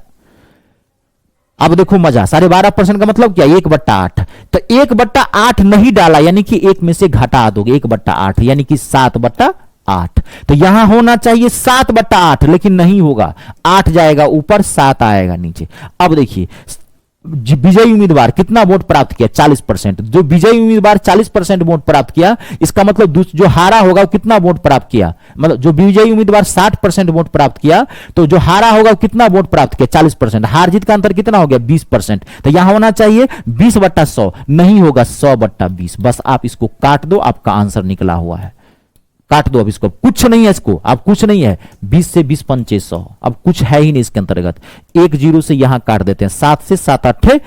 अब देखो मजा, 12.5% का मतलब क्या? 1/8। तो 1/8 नहीं डाला, यानी कि एक में से घटा दोगे 1/8, यानी कि 7/8। तो यहां होना चाहिए 7/8, लेकिन नहीं होगा, 8 जाएगा ऊपर, 7 आएगा नीचे। अब देखिए विजयी उम्मीदवार कितना वोट प्राप्त किया? 40%। जो विजयी उम्मीदवार 40% वोट प्राप्त किया, इसका मतलब जो हारा होगा वो कितना वोट प्राप्त किया? मतलब जो विजयी उम्मीदवार 60% वोट प्राप्त किया, तो जो हारा होगा वो कितना वोट प्राप्त किया? 40%। हार जीत का अंतर कितना हो गया? 20%। तो यहां होना चाहिए 20/100, नहीं होगा 100/20। बस आप इसको काट दो, आपका आंसर निकला हुआ है। काट दो अब इसको, कुछ नहीं है इसको, अब कुछ नहीं है। 20 से 20 पंचे 100, अब कुछ है ही नहीं इसके अंतर्गत। 1 0 से यहां काट देते हैं, 7 से 7 8,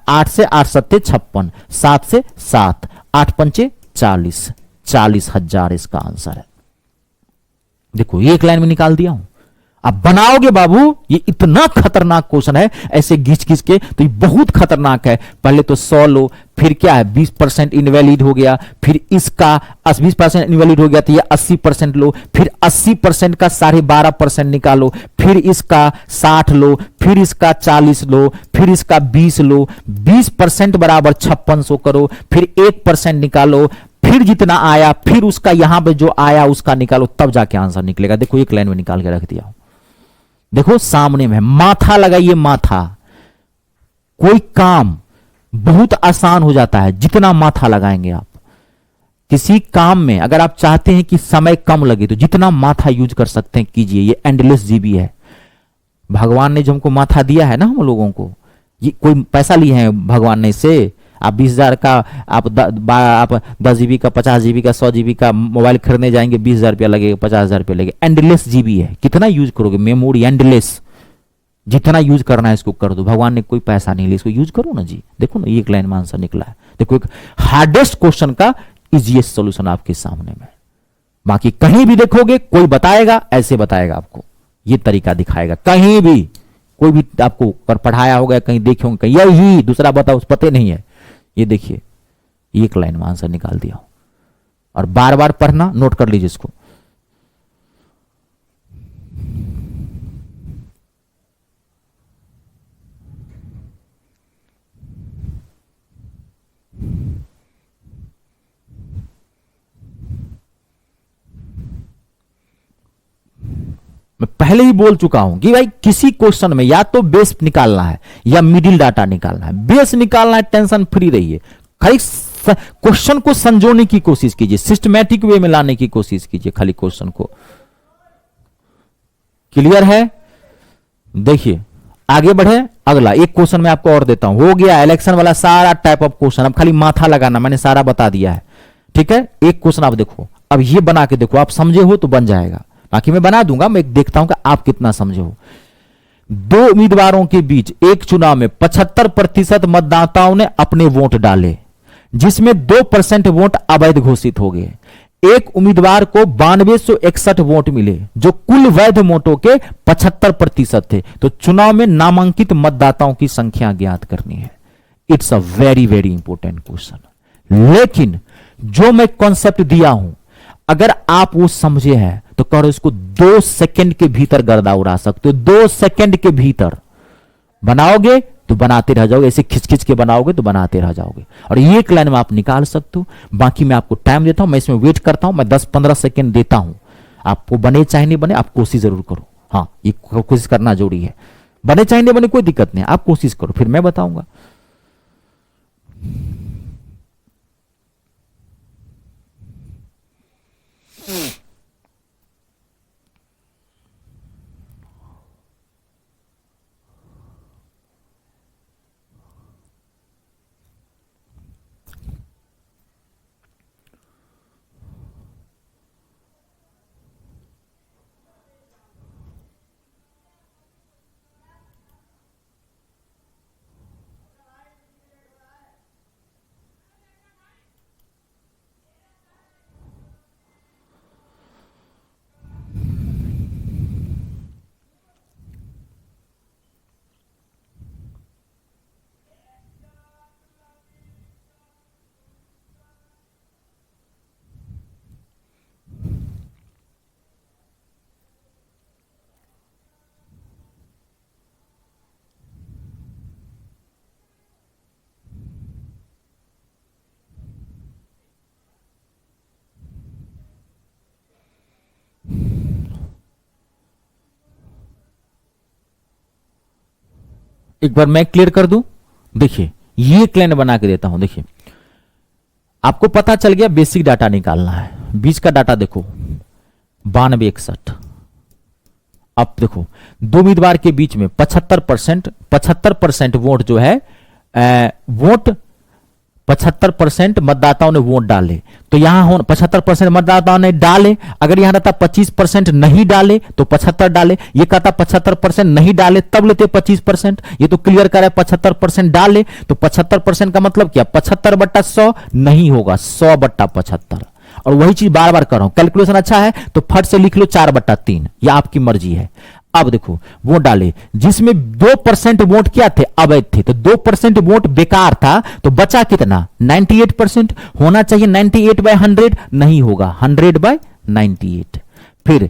8 से 8 7 56, 7 से 7 8 पंचे 40, 40,000 इसका आंसर है। देखो एक लाइन में निकाल दिया हूं। अब बनाओगे बाबू, ये इतना खतरनाक क्वेश्चन है, ऐसे घिच घिच के, तो ये बहुत खतरनाक है। पहले तो 100 लो, फिर क्या है 20% इनवैलिड हो गया, फिर इसका 20% इनवैलिड हो गया तो ये 80% लो, फिर 80% का 12.5% निकालो, फिर इसका 60 लो, फिर इसका 40 लो, फिर इसका 20 लो, 20% बराबर 5600 करो, फिर 1% निकालो, फिर जितना आया, फिर उसका यहां पे जो आया उसका निकालो, तब जाके आंसर निकलेगा। देखो एक लाइन में निकाल के रख दिया, देखो सामने में माथा लगाइए, माथा। कोई काम बहुत आसान हो जाता है जितना माथा लगाएंगे आप। किसी काम में अगर आप चाहते हैं कि समय कम लगे तो जितना माथा यूज कर सकते हैं कीजिए, ये एंडलेस जीबी है। भगवान ने जो हमको माथा दिया है ना हम लोगों को, ये कोई पैसा लिए हैं भगवान ने इससे? आप 20,000 का आप 10 GB का 50 GB का 100 GB का मोबाइल खरीदने जाएंगे, 20,000 रुपया लगेगा, 50,000 रुपया लगेगा। एंडलेस जीबी है, कितना यूज करोगे? मेमोरी एंडलेस, जितना यूज करना है इसको कर दो। भगवान ने कोई पैसा नहीं लिया, इसको यूज करो ना जी। देखो ना एक लाइन में आंसर निकला है। देखो एक हार्डेस्ट क्वेश्चन का इजीएस्ट सॉल्यूशन आपके सामने में। बाकी कहीं भी देखोगे कोई बताएगा, ऐसे बताएगा आपको, ये तरीका दिखाएगा। कहीं भी कोई भी आपको पढ़ाया होगा, कहीं देखे होंगे, कहीं यही दूसरा बताओ, पता नहीं है। ये देखिए एक लाइन में आंसर निकाल दिया। और बार बार पढ़ना, नोट कर लीजिए इसको। मैं पहले ही बोल चुका हूं कि भाई किसी क्वेश्चन में या तो बेस निकालना है या मिडिल डाटा निकालना है। बेस निकालना है, टेंशन फ्री रहिए, खाली क्वेश्चन को संजोने की कोशिश कीजिए, सिस्टमैटिक वे में लाने की कोशिश कीजिए खाली क्वेश्चन को। क्लियर है? देखिए आगे बढ़े, अगला एक क्वेश्चन मैं आपको और देता हूं। हो गया इलेक्शन वाला सारा टाइप ऑफ क्वेश्चन, अब खाली माथा लगाना, मैंने सारा बता दिया है। ठीक है, एक क्वेश्चन आप देखो, अब ये बना के देखो, आप समझे हो तो बन जाएगा, बाकी मैं बना दूंगा। मैं देखता हूं कि आप कितना समझे हो। दो उम्मीदवारों के बीच एक चुनाव में 75% मतदाताओं ने अपने वोट डाले, जिसमें 2% वोट अवैध घोषित हो गए। एक उम्मीदवार को 9261 वोट मिले, जो कुल वैध वोटों के 75% थे। तो चुनाव में नामांकित मतदाताओं की संख्या ज्ञात करनी है। It's a very very important question. लेकिन जो मैं कॉन्सेप्ट दिया हूं, अगर आप वो समझे हैं तो करो इसको 2 सेकंड के भीतर गर्दा उड़ा सकते हो। 2 सेकंड के भीतर बनाओगे तो बनाते रह जाओगे, ऐसे खिंच खिंच के बनाओगे तो बनाते रह जाओगे, और ये एक लाइन में आप निकाल सकते हो। बाकी मैं आपको टाइम देता हूं, मैं इसमें वेट करता हूं, मैं 10-15 सेकंड देता हूं। आपको बने चाहे नहीं बने, आप कोशिश जरूर करो। हाँ, ये कोशिश करना जरूरी है। बने चाहे नहीं बने कोई दिक्कत नहीं, आप कोशिश करो, फिर मैं बताऊंगा। एक बार मैं क्लियर कर दूं। देखिए, ये एक लाइन बना के देता हूं। देखिए, आपको पता चल गया बेसिक डाटा निकालना है। बीच का डाटा देखो 9261। अब देखो, दो उम्मीदवार के बीच में 75% वोट जो है, वोट 75% मतदाताओं ने वोट डाले, तो यहां 75% मतदाताओं ने डाले। अगर यहां रहता 25% नहीं डाले तो 75 डाले। ये कहता 75% नहीं डाले तब लेते 25%। ये तो क्लियर कर रहा है 75% डाले, तो 75% का मतलब क्या? 75/100 नहीं होगा, 100/75। और वही चीज बार बार कर रहा हूं। कैलकुलेशन अच्छा है तो फट से लिख लो 4/3, यह आपकी मर्जी है। अब देखो, वोट डाले जिसमें 2% वोट क्या थे? अवैध थे। तो 2% वोट बेकार था, तो बचा कितना? 98%। होना चाहिए 98/100, नहीं होगा 100/98। फिर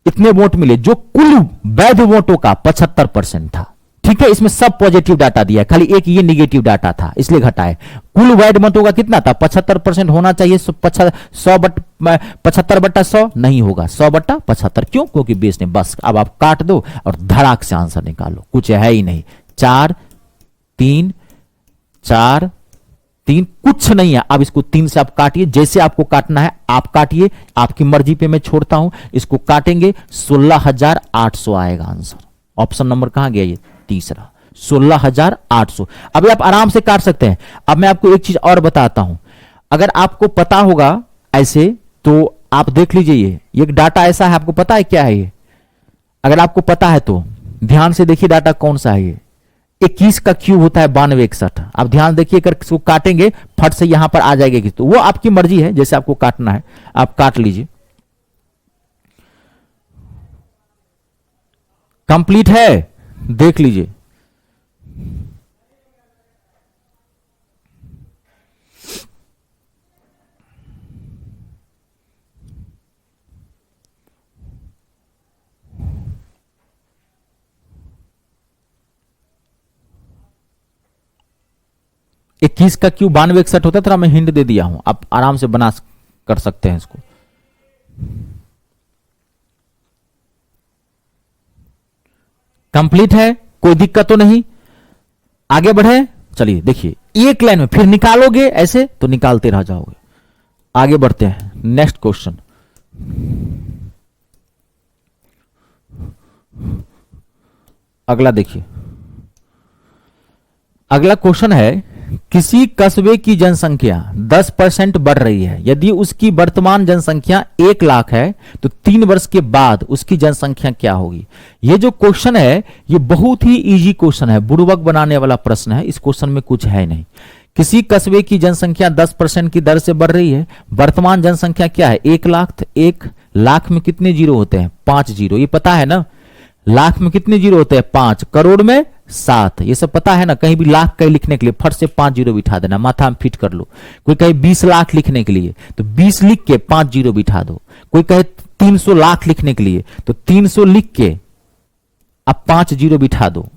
इतने वोट मिले जो कुल वैध वोटों का 75% था। ठीक है, इसमें सब पॉजिटिव डाटा दिया, खाली एक ये निगेटिव डाटा था इसलिए घटाए। कुल वैध मतों का कितना था? 75% होना चाहिए। 75/100 नहीं होगा, 100/75। क्यों? क्योंकि बेस ने बस। अब आप काट दो और धड़ाक से आंसर निकालो, कुछ है ही नहीं। 4 3 4 3, कुछ नहीं है। अब इसको 3 से आप काटिए, जैसे आपको काटना है आप काटिए, आपकी मर्जी पे मैं छोड़ता हूं। इसको काटेंगे 16,800 आएगा आंसर। ऑप्शन नंबर कहां गया? ये तीसरा, 16,800। अभी आप आराम से काट सकते हैं। अब मैं आपको एक चीज और बताता हूं। अगर आपको पता होगा ऐसे तो आप देख लीजिए, ये एक डाटा ऐसा है, आपको पता है क्या है ये? अगर आपको पता है तो ध्यान से देखिए डाटा कौन सा है ये। 21 का क्यूब होता है 9261। आप ध्यान देखिए, अगर इसको काटेंगे फट से यहां पर आ जाएगा, तो वो आपकी मर्जी है, जैसे आपको काटना है आप काट लीजिए। कंप्लीट है, देख लीजिए। इक्कीस का क्यूब 9261 होता था। मैं हिंट दे दिया हूं, आप आराम से बना कर सकते हैं इसको। कंप्लीट है, कोई दिक्कत तो नहीं। आगे बढ़े, चलिए देखिए, एक लाइन में फिर निकालोगे ऐसे तो निकालते रह जाओगे। आगे बढ़ते हैं, नेक्स्ट क्वेश्चन। अगला देखिए, अगला क्वेश्चन है, किसी कस्बे की जनसंख्या 10% बढ़ रही है। यदि उसकी वर्तमान जनसंख्या 1 लाख है तो 3 वर्ष के बाद उसकी जनसंख्या क्या होगी? यह जो क्वेश्चन है ये बहुत ही इजी क्वेश्चन है, बुड़बक बनाने वाला प्रश्न है। इस क्वेश्चन में कुछ है नहीं। किसी कस्बे की जनसंख्या 10% की दर से बढ़ रही है। वर्तमान जनसंख्या क्या है? 1 लाख। तो 1 लाख में कितने जीरो होते हैं? 5 जीरो। ये पता है ना? लाख में कितने जीरो होते हैं? 5। करोड़ में 7, ये सब पता है ना। कहीं भी लाख कहीं लिखने के लिए फट से 5 जीरो बिठा देना, माथा में फिट कर लो। कोई कहे 20 लाख लिखने के लिए तो 20 लिख के 5 जीरो बिठा दो। कोई कहे 300 लाख लिखने के लिए तो 300 लिख के अब 5 जीरो बिठा दो।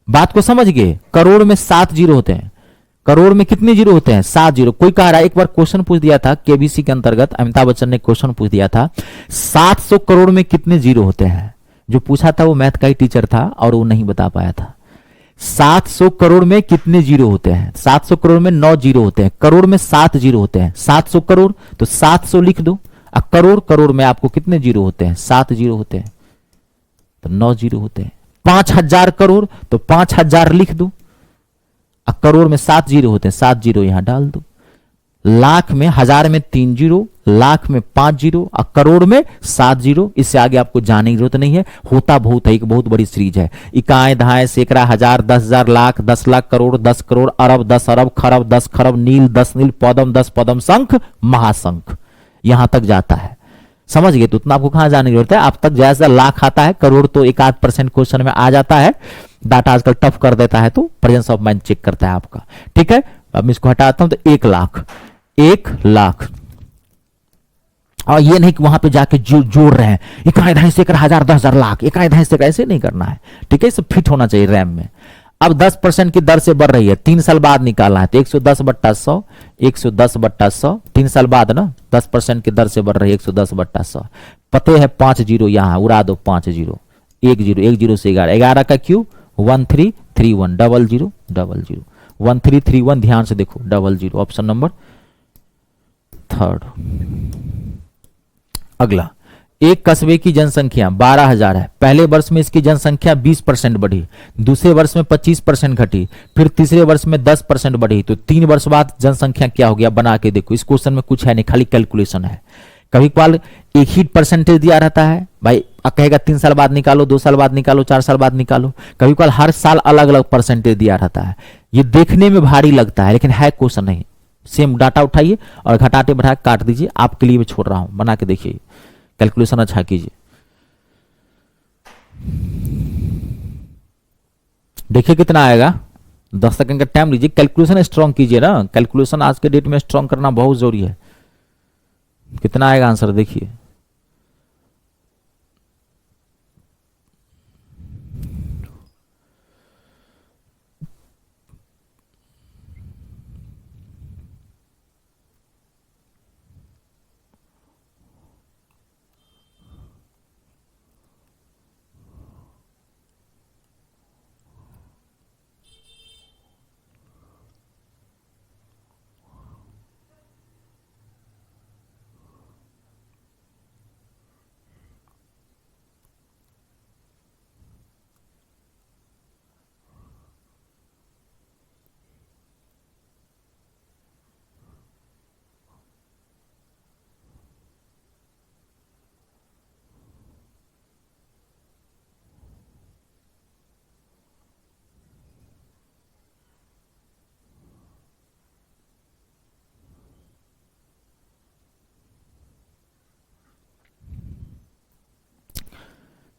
बात को समझ गए। करोड़ में 7 जीरो होते हैं। करोड़ में कितने जीरो होते हैं? 7 जीरो। कोई कह रहा है, एक बार क्वेश्चन पूछ दिया था केबीसी के अंतर्गत, अमिताभ बच्चन ने क्वेश्चन पूछ दिया था 700 करोड़ में कितने जीरो होते हैं। जो पूछा था वो मैथ का ही टीचर था और वो नहीं बता पाया था। 700 करोड़ में कितने जीरो होते हैं? 700 करोड़ में 9 जीरो होते हैं। करोड़ में 7 जीरो होते हैं। 700 करोड़ तो 700 लिख दो। अब करोड़, करोड़ में आपको कितने जीरो होते हैं? 7 जीरो होते हैं तो 9 जीरो होते हैं। 5000 करोड़ तो 5000 लिख दो। अब करोड़ में 7 जीरो होते हैं, 7 जीरो यहां डाल दो। लाख में, हजार में 3 जीरो, लाख में 5 जीरो और करोड़ में 7 जीरो। इससे आगे आपको जाने की जरूरत नहीं है। होता बहुत है, एक बहुत बड़ी सीरीज है। इकाई, दहाई, सैकड़ा, हजार, 10,000, लाख, 10 लाख, करोड़, 10 करोड़, अरब, 10 अरब, खरब, 10 खरब, नील, 10 नील, पौधम, 10 पौधम, शंख, महाशंख, यहां तक जाता है। समझ गए? तो उतना आपको कहां जाने की जरूरत है। आप तक जैसा लाख आता है, करोड़ तो 1-8% क्वेश्चन में आ जाता है। डाटा आजकल टफ कर देता है तो प्रेजेंस ऑफ माइंड चेक करता है आपका। ठीक है, अब मैं इसको हटाता हूं तो 1 लाख, 1 लाख। और ये नहीं कि वहां पे जाके जोड़ रहे हैं इकाई, दहाई, सैकड़ा, हजार, 10,000, लाख, इकाई, दहाई, सैकड़ा, ऐसे नहीं करना है। ठीक है, सब फिट होना चाहिए रैम में। अब 10% की दर से बढ़ रही है, 3 साल बाद निकालना है तो 110/100, 110/100, 3 साल बाद ना 10% की दर से बढ़ रही है 110/100। पते है 5 जीरो, यहां उड़ा दो 5 जीरो, 1 जीरो, 1 जीरो से 11, 11 का क्यू 1331, 00 00 1331। ध्यान से देखो 00, ऑप्शन नंबर 3। अगला, एक कस्बे की जनसंख्या 12,000 है। पहले वर्ष में इसकी जनसंख्या 20% बढ़ी, दूसरे वर्ष में 25% घटी, फिर तीसरे वर्ष में 10% बढ़ी, तो 3 वर्ष बाद जनसंख्या क्या हो गया? बना के देखो। इस क्वेश्चन में कुछ है नहीं, खाली कैलकुलेशन है। कभी कभार एक ही परसेंटेज दिया रहता है भाई, कहेगा 3 साल बाद निकालो, 2 साल बाद निकालो, 4 साल बाद निकालो। कभी कभार हर साल अलग अलग परसेंटेज दिया रहता है। ये देखने में भारी लगता है लेकिन है क्वेश्चन नहीं। सेम डाटा उठाइए और घटाते बढ़ा काट दीजिए। आपके लिए मैं छोड़ रहा हूं, बना के देखिए, कैलकुलेशन अच्छा कीजिए। देखिए कितना आएगा। 10 सेकंड का टाइम लीजिए, कैलकुलेशन स्ट्रांग कीजिए ना। कैलकुलेशन आज के डेट में स्ट्रांग करना बहुत जरूरी है। कितना आएगा आंसर देखिए।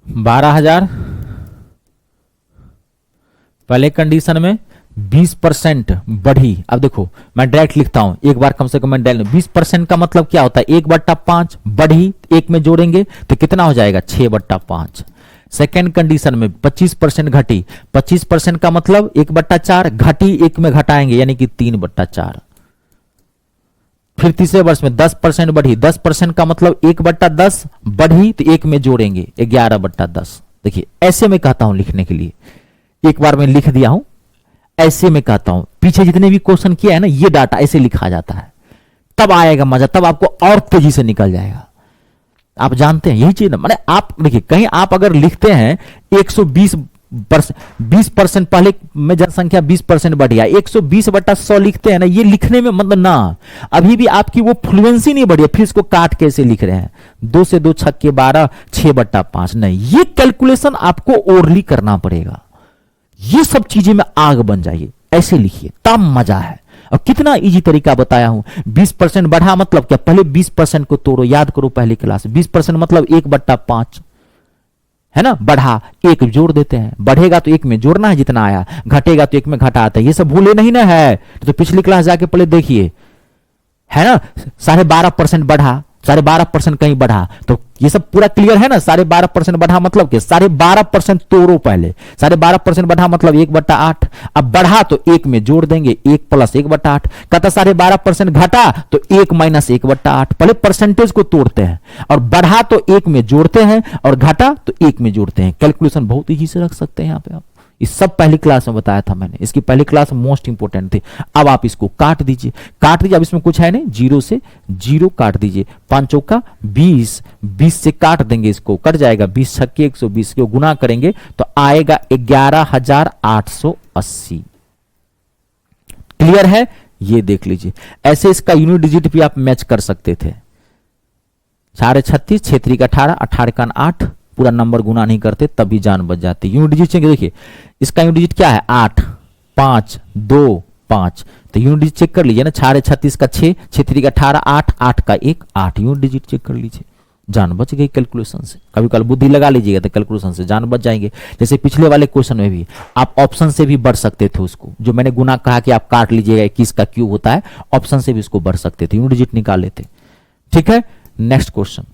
बारह हजार पहले कंडीशन में 20% बढ़ी। अब देखो मैं डायरेक्ट लिखता हूं, एक बार कम से कम मैं डाल। 20% का मतलब क्या होता है? 1/5 बढ़ी, एक में जोड़ेंगे तो कितना हो जाएगा? 6/5। सेकेंड कंडीशन में 25% घटी, 25% का मतलब 1/4 घटी, एक में घटाएंगे यानी कि 3/4। फिर तीसरे वर्ष में 10% बढ़ी, 10% का मतलब 1/10 बढ़ी तो एक में जोड़ेंगे 11/10। देखिए ऐसे में कहता हूं लिखने के लिए, एक बार मैं लिख दिया हूं, ऐसे में कहता हूं। पीछे जितने भी क्वेश्चन किया है ना, ये डाटा ऐसे लिखा जाता है, तब आएगा मजा, तब आपको और तेजी से निकल जाएगा। आप जानते हैं यही चीज ना। माने आप देखिए, कहीं आप अगर लिखते हैं 20% पहले में जनसंख्या 20% बढ़ी है, 120/100 लिखते हैं ना, ये लिखने में मतलब ना, अभी भी आपकी वो फ्लुएंसी नहीं बढ़ी है। फिर इसको काट कैसे लिख रहे हैं? 2 से 2 छक्के 12, 6/5 नहीं। ये कैलकुलेशन आपको ओरली करना पड़ेगा। ये सब चीजें में आग बन जाइए, ऐसे लिखिए तब मजा है। और कितना इजी तरीका बताया हूं। 20% बढ़ा मतलब क्या? पहले 20% को तोड़ो, याद करो पहली क्लास। 20% मतलब 1/5, है ना, बढ़ा, एक जोड़ देते हैं, बढ़ेगा तो एक में जोड़ना है जितना आया, घटेगा तो एक में घटा आता है, ये सब भूले नहीं ना है, तो पिछली क्लास जाके पहले देखिए, है ना, 12.5% बढ़ा, 12.5% कहीं बढ़ा, तो ये सब पूरा क्लियर है ना। 12.5% बढ़ा मतलब कि 12.5% तोड़ो पहले, 12.5% बढ़ा मतलब 1/8, अब बढ़ा तो एक में जोड़ देंगे, 1 + 1/8, कहता 12.5% घटा तो 1 - 1/8, पहले परसेंटेज को तोड़ते हैं, और बढ़ा तो एक में जोड़ते हैं, और घटा तो एक में जोड़ते हैं। कैलकुलेशन बहुत ईजी से रख सकते हैं यहाँ पे आप, इस सब पहली क्लास में बताया था मैंने, इसकी पहली क्लास मोस्ट इंपोर्टेंट थी। अब आप इसको काट दीजिए, अब इसमें कुछ है नहीं, 0 से 0 काट दीजिए, 5 चौका 20, 20 से काट देंगे, इसको कट जाएगा, 20 छक्के 120 को गुना करेंगे तो आएगा 11,880। क्लियर है, ये देख लीजिए। ऐसे इसका यूनिट डिजिट भी आप मैच कर सकते थे, 4 36, 6 3 18, 18 का 8, पूरा नंबर गुना नहीं करते तब भी जान बच जाती। यूनिट डिजिट चेक देखिए, इसका यूनिट डिजिट क्या है, 8 5 2 5, तो यूनिट डिजिट चेक कर लीजिए ना, 4 36 का 6, 6 3 का 18, 8 8 का 1 8, यूनिट डिजिट चेक कर लीजिए, जान बच गई कैलकुलेशन से। कभी कल बुद्धि लगा लीजिएगा तो कैलकुलेशन से जान बच जाएंगे। जैसे पिछले वाले क्वेश्चन में भी आप ऑप्शन से भी बढ़ सकते थे उसको, जो मैंने गुना कहा कि आप काट लीजिएगा 21 का क्यूब होता है, ऑप्शन से भी उसको बढ़ सकते थे, यूनिट डिजिट निकाल लेते। ठीक है, नेक्स्ट क्वेश्चन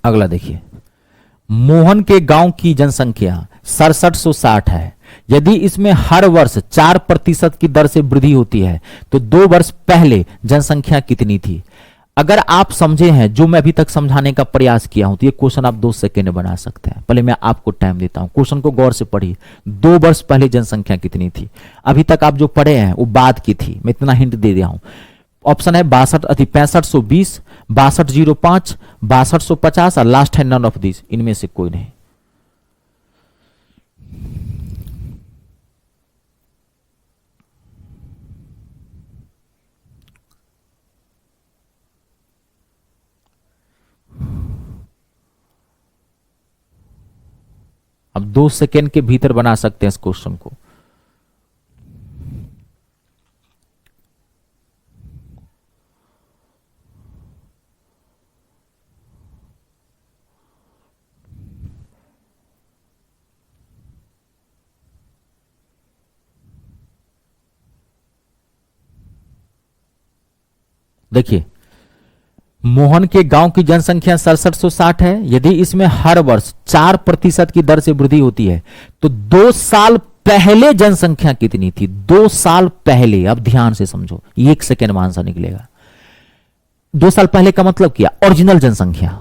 अगला देखिए। मोहन के गांव की जनसंख्या 6760 है, यदि इसमें हर वर्ष 4% की दर से वृद्धि होती है तो 2 वर्ष पहले जनसंख्या कितनी थी। अगर आप समझे हैं जो मैं अभी तक समझाने का प्रयास किया हूं तो ये क्वेश्चन आप 2 सेकेंड में बना सकते हैं। पहले मैं आपको टाइम देता हूं, क्वेश्चन को गौर से पढ़िए। 2 वर्ष पहले जनसंख्या कितनी थी, अभी तक आप जो पढ़े हैं वो बाद की थी, मैं इतना हिंट दे दिया हूं। ऑप्शन है 6520, 6205, 6250 और लास्ट है नन ऑफ दिस, इनमें से कोई नहीं। अब 2 सेकेंड के भीतर बना सकते हैं इस क्वेश्चन को। देखिए, मोहन के गांव की जनसंख्या 6760 है, यदि इसमें हर वर्ष 4% की दर से वृद्धि होती है तो 2 साल पहले जनसंख्या कितनी थी। 2 साल पहले, अब ध्यान से समझो, 1 सेकेंड में आंसर निकलेगा। 2 साल पहले का मतलब क्या, ओरिजिनल जनसंख्या,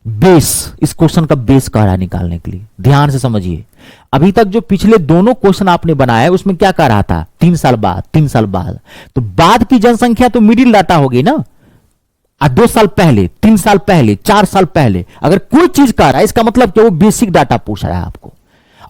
बेस, इस क्वेश्चन का बेस कह रहा है निकालने के लिए, ध्यान से समझिए। अभी तक जो पिछले दोनों क्वेश्चन आपने बनाया उसमें क्या कह रहा था, 3 साल बाद, 3 साल बाद, तो बाद की जनसंख्या तो मिडिल डाटा होगी ना। 2 साल पहले, 3 साल पहले, 4 साल पहले, अगर कोई चीज कह रहा है इसका मतलब कि वो बेसिक डाटा पूछ रहा है आपको।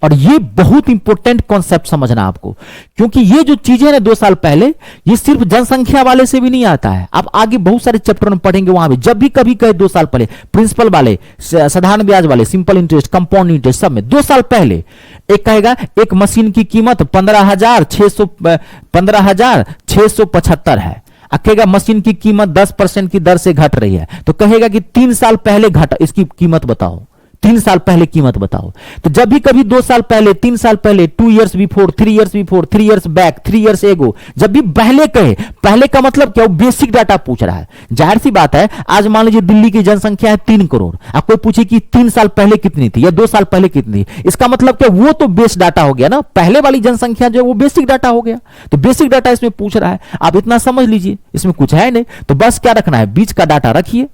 और ये बहुत इंपॉर्टेंट कॉन्सेप्ट समझना आपको, क्योंकि ये जो चीजें ना 2 साल पहले, ये सिर्फ जनसंख्या वाले से भी नहीं आता है। आप आगे बहुत सारे चैप्टर में पढ़ेंगे, वहां भी जब भी कभी कहे 2 साल पहले, प्रिंसिपल वाले, साधारण ब्याज वाले, सिंपल इंटरेस्ट, कंपाउंड इंटरेस्ट, सब में 2 साल पहले एक कहेगा एक मशीन की कीमत 15,675 है, कहेगा मशीन की कीमत 10% की दर से घट रही है, तो कहेगा कि 3 साल पहले घटा, इसकी कीमत बताओ, 3 साल पहले कीमत बताओ। तो जब भी कभी 2 साल पहले, 3 साल पहले, 2 years before, 3 years before, 3 years back, 3 years एगो, जब भी पहले कहे, पहले का मतलब क्या, वो बेसिक डाटा पूछ रहा है। जाहिर सी बात है, आज मान लीजिए दिल्ली की जनसंख्या है 3 करोड़, आप कोई पूछे कि 3 साल पहले कितनी थी या 2 साल पहले कितनी थी, इसका मतलब क्या, वो तो बेस डाटा हो गया ना, पहले वाली जनसंख्या जो है वो बेसिक डाटा हो गया। तो बेसिक डाटा इसमें पूछ रहा है, आप इतना समझ लीजिए, इसमें कुछ है नहीं, तो बस क्या रखना है, बीच का डाटा रखिए।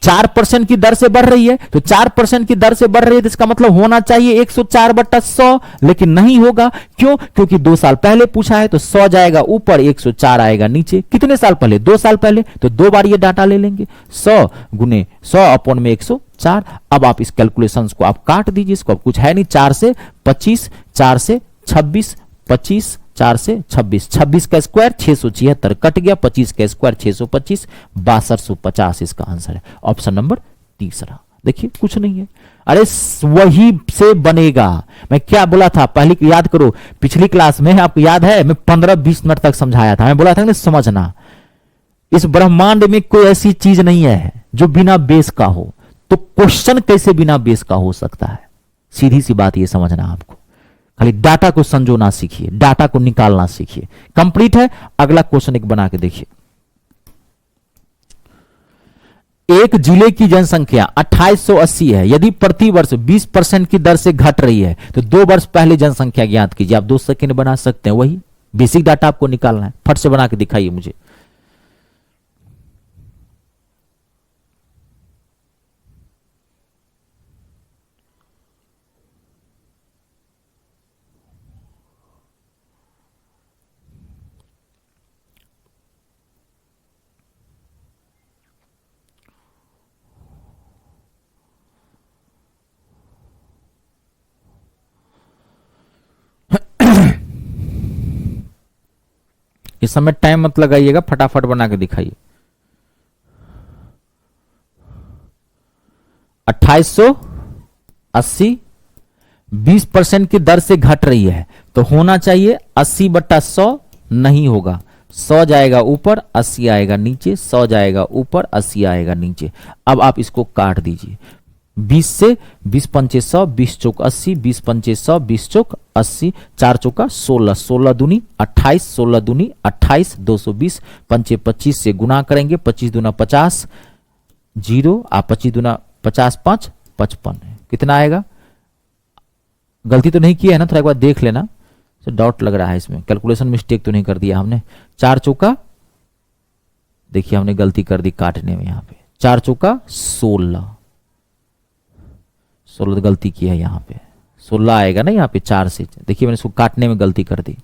4% की दर से बढ़ रही है, तो 4% की दर से बढ़ रही है तो इसका मतलब होना चाहिए 104/100, लेकिन नहीं होगा। क्यों, क्योंकि 2 साल पहले पूछा है, तो 100 जाएगा ऊपर, 104 आएगा नीचे। कितने साल पहले, 2 साल पहले, तो 2 बार ये डाटा ले लेंगे, 100 गुने 100 अपॉन में 104। अब आप इस कैलकुलेशंस को आप काट दीजिए, इसको अब कुछ है नहीं, 4 से 25, 4 से 26, 25, 4 से 26, 26 का स्क्वायर 676 कट गया, 25 का स्क्वायर 625, 6250 इसका आंसर है, ऑप्शन नंबर तीसरा। देखिए कुछ नहीं है, अरे वही से बनेगा। मैं क्या बोला था पहले, याद करो, पिछली क्लास में आपको याद है, मैं 15-20 मिनट तक समझाया था, मैं बोला था ना, समझना, इस ब्रह्मांड में कोई ऐसी चीज नहीं है जो बिना बेस का हो। तो क्वेश्चन कैसे बिना बेस का हो सकता है? सीधी सी बात ये समझना आपको। खाली डाटा को संजोना सीखिए, डाटा को निकालना सीखिए। कंप्लीट है। अगला क्वेश्चन एक बना के देखिए। एक जिले की जनसंख्या 2880 है। यदि प्रति वर्ष 20% की दर से घट रही है तो 2 वर्ष पहले जनसंख्या ज्ञात कीजिए। आप 2 सेकंड बना सकते हैं, वही बेसिक डाटा आपको निकालना है। फट से बना के दिखाइए मुझे। इस समय टाइम मत लगाइएगा, फटाफट बना के दिखाइए। 2880 20% की दर से घट रही है तो होना चाहिए 80/100। नहीं होगा, 100 जाएगा ऊपर, 80 आएगा नीचे, 100 जाएगा ऊपर, 80 आएगा नीचे। अब आप इसको काट दीजिए। 20 से 20 पंचे 100, 20 चौक 80, 20 पंचे 100, 20 चौक 80, 4 चौका 16, 16 दूनी 28, 16 दूनी 28, 220 पंचे 25 से गुना करेंगे, 25 दूना 50, 0 आप 25 दूना 50, 5 55। कितना आएगा? गलती तो नहीं किया है ना? थोड़ा एक बार देख लेना, डाउट लग रहा है इसमें। कैलकुलेशन मिस्टेक तो नहीं कर दिया हमने? 4 चौका, देखिए हमने गलती कर दी काटने में। यहां पे 4 चौका 16, 16 गलती की है यहाँ पे। 16 आएगा ना यहाँ पे 4 से। देखिए मैंने इसको काटने में गलती कर दी।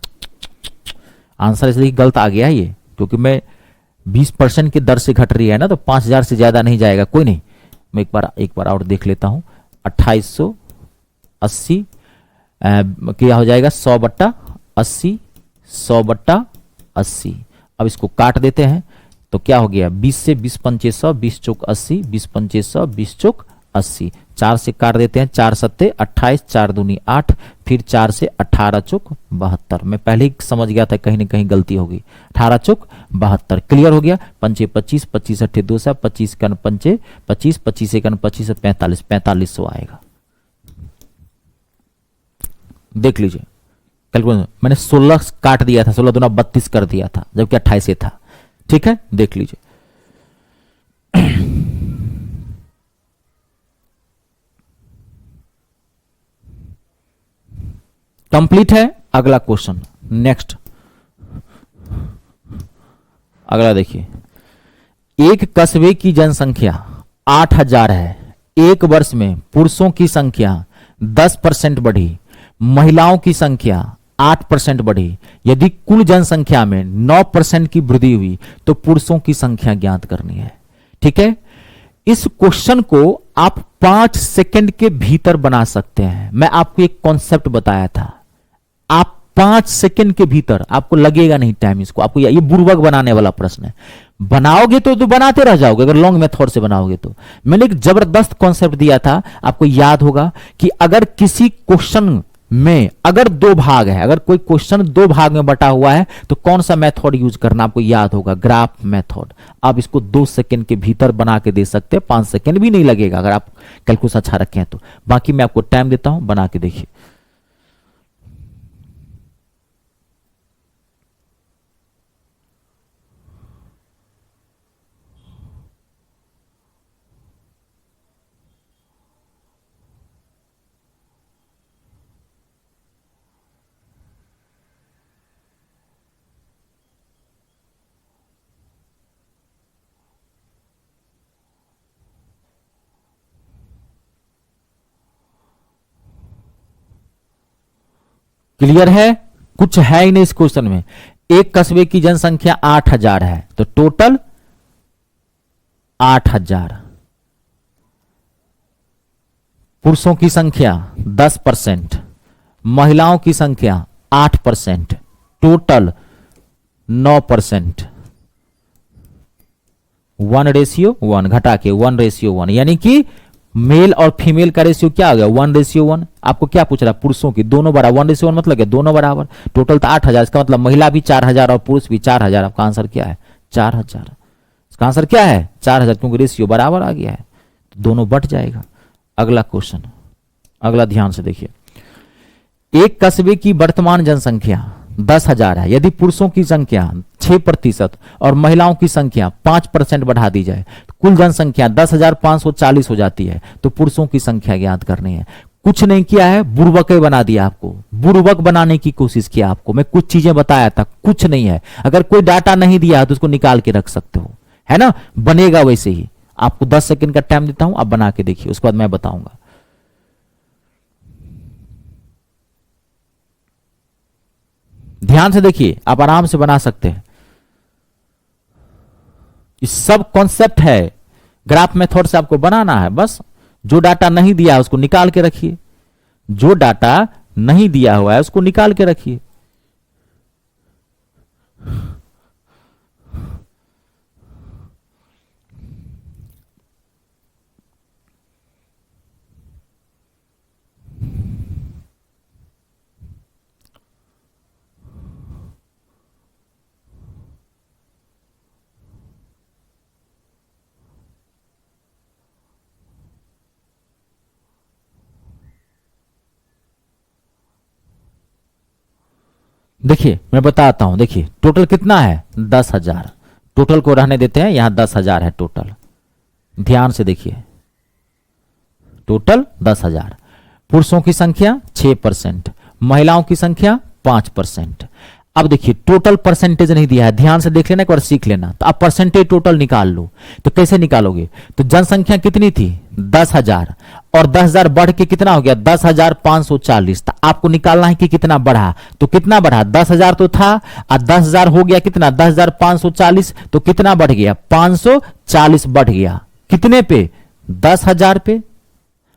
आंसर इसलिए गलत आ गया है ये, क्योंकि मैं 20% की दर से घट रही है ना, तो 5000 से ज्यादा नहीं जाएगा। कोई नहीं, मैं एक बार और देख लेता हूं। 2880 क्या हो जाएगा? 100/80, 100/80। अब इसको काट देते हैं तो क्या हो गया? 20 से 20 पंचे 100, 20 चौक 80, 20 पंचे 100, 20 चौक 80। 4 से काट देते हैं, 4 सत्ते 28, 4 दूनी 8, फिर 4 से 18 चौक 72। मैं पहले ही समझ गया था कहीं ना कहीं गलती होगी। 18 चौक 72 क्लियर हो गया। पंचे 25, 25 अट्ठे 200, 25 कन पंचे 25, 25 एकन 25 से 45, 4500 आएगा। देख लीजिए कैलकुलेशन, मैंने 16 काट दिया था, 16 दूना 32 कर दिया था, जबकि 28 से था। ठीक है, देख लीजिए। कंप्लीट है। अगला क्वेश्चन, नेक्स्ट अगला देखिए। एक कस्बे की जनसंख्या 8000 है। एक वर्ष में पुरुषों की संख्या 10% बढ़ी, महिलाओं की संख्या 8% बढ़ी। यदि कुल जनसंख्या में 9% की वृद्धि हुई तो पुरुषों की संख्या ज्ञात करनी है। ठीक है, इस क्वेश्चन को आप 5 सेकंड के भीतर बना सकते हैं। मैं आपको एक कॉन्सेप्ट बताया था, आप 5 सेकंड के भीतर, आपको लगेगा नहीं टाइम इसको, आपको ये बुर्बक बनाने वाला प्रश्न है। बनाओगे तो बनाते रह जाओगे अगर लॉन्ग मेथड से बनाओगे तो। मैंने एक जबरदस्त कॉन्सेप्ट दिया था, आपको याद होगा कि अगर किसी क्वेश्चन में अगर 2 भाग है, अगर कोई क्वेश्चन 2 भाग में बटा हुआ है तो कौन सा मेथड यूज करना, आपको याद होगा, ग्राफ मेथड। आप इसको 2 सेकंड के भीतर बना के दे सकते हैं, 5 सेकंड भी नहीं लगेगा अगर आप कैलकुलेशन अच्छा रखें तो। बाकी मैं आपको टाइम देता हूं, बना के देखिए। क्लियर है? कुछ है ही नहीं इस क्वेश्चन में। एक कस्बे की जनसंख्या 8000 है तो टोटल 8000। पुरुषों की संख्या 10%, महिलाओं की संख्या 8%, टोटल 9%। 1:1 घटा के 1:1, यानी कि मेल और फीमेल का रेशियो क्या हो गया? 1:1। आपको क्या पूछ रहा है? पुरुषों की दोनों बराबर। 1:1 मतलब क्या? दोनों बराबर। टोटल तो 8000, इसका मतलब महिला भी 4000 और पुरुष भी 4000। आपका आंसर क्या है? 4000। इसका आंसर क्या है? 4000, क्योंकि रेशियो बराबर आ गया है। तो दोनों बट जाएगा। अगला क्वेश्चन, अगला ध्यान से देखिए। एक कस्बे की वर्तमान जनसंख्या 10,000 है। यदि पुरुषों की संख्या 6% और महिलाओं की संख्या 5% बढ़ा दी जाए तो कुल जनसंख्या 10,540 हो जाती है। तो पुरुषों की संख्या ज्ञात करनी है। कुछ नहीं किया है, बुर्बक बना दिया आपको, बुर्बक बनाने की कोशिश किया आपको। मैं कुछ चीजें बताया था, कुछ नहीं है। अगर कोई डाटा नहीं दिया है तो उसको निकाल के रख सकते हो, है ना, बनेगा वैसे ही। आपको 10 सेकंड का टाइम देता हूं, आप बना के देखिए, उसके बाद मैं बताऊंगा। ध्यान से देखिए, आप आराम से बना सकते हैं। ये सब कॉन्सेप्ट है, ग्राफ मेथड से आपको बनाना है। बस जो डाटा नहीं दिया है उसको निकाल के रखिए, जो डाटा नहीं दिया हुआ है उसको निकाल के रखिए। देखिए मैं बताता हूं, देखिए टोटल कितना है 10,000। टोटल को रहने देते हैं, यहां 10,000 है टोटल। ध्यान से देखिए, टोटल 10,000। पुरुषों की संख्या 6%, महिलाओं की संख्या 5%। अब देखिए टोटल परसेंटेज नहीं दिया है, ध्यान से देख लेना, एक बार सीख लेना। तो आप परसेंटेज टोटल निकाल लो। तो कैसे निकालोगे? तो जनसंख्या कितनी थी 10,000 और 10,000 बढ़ के कितना हो गया 10,540। तो आपको निकालना है कि कितना बढ़ा। तो कितना बढ़ा, 10,000 तो था और 10,000 हो गया कितना 10,540। तो कितना बढ़ गया 540 बढ़ गया। कितने पे 10,000 पे,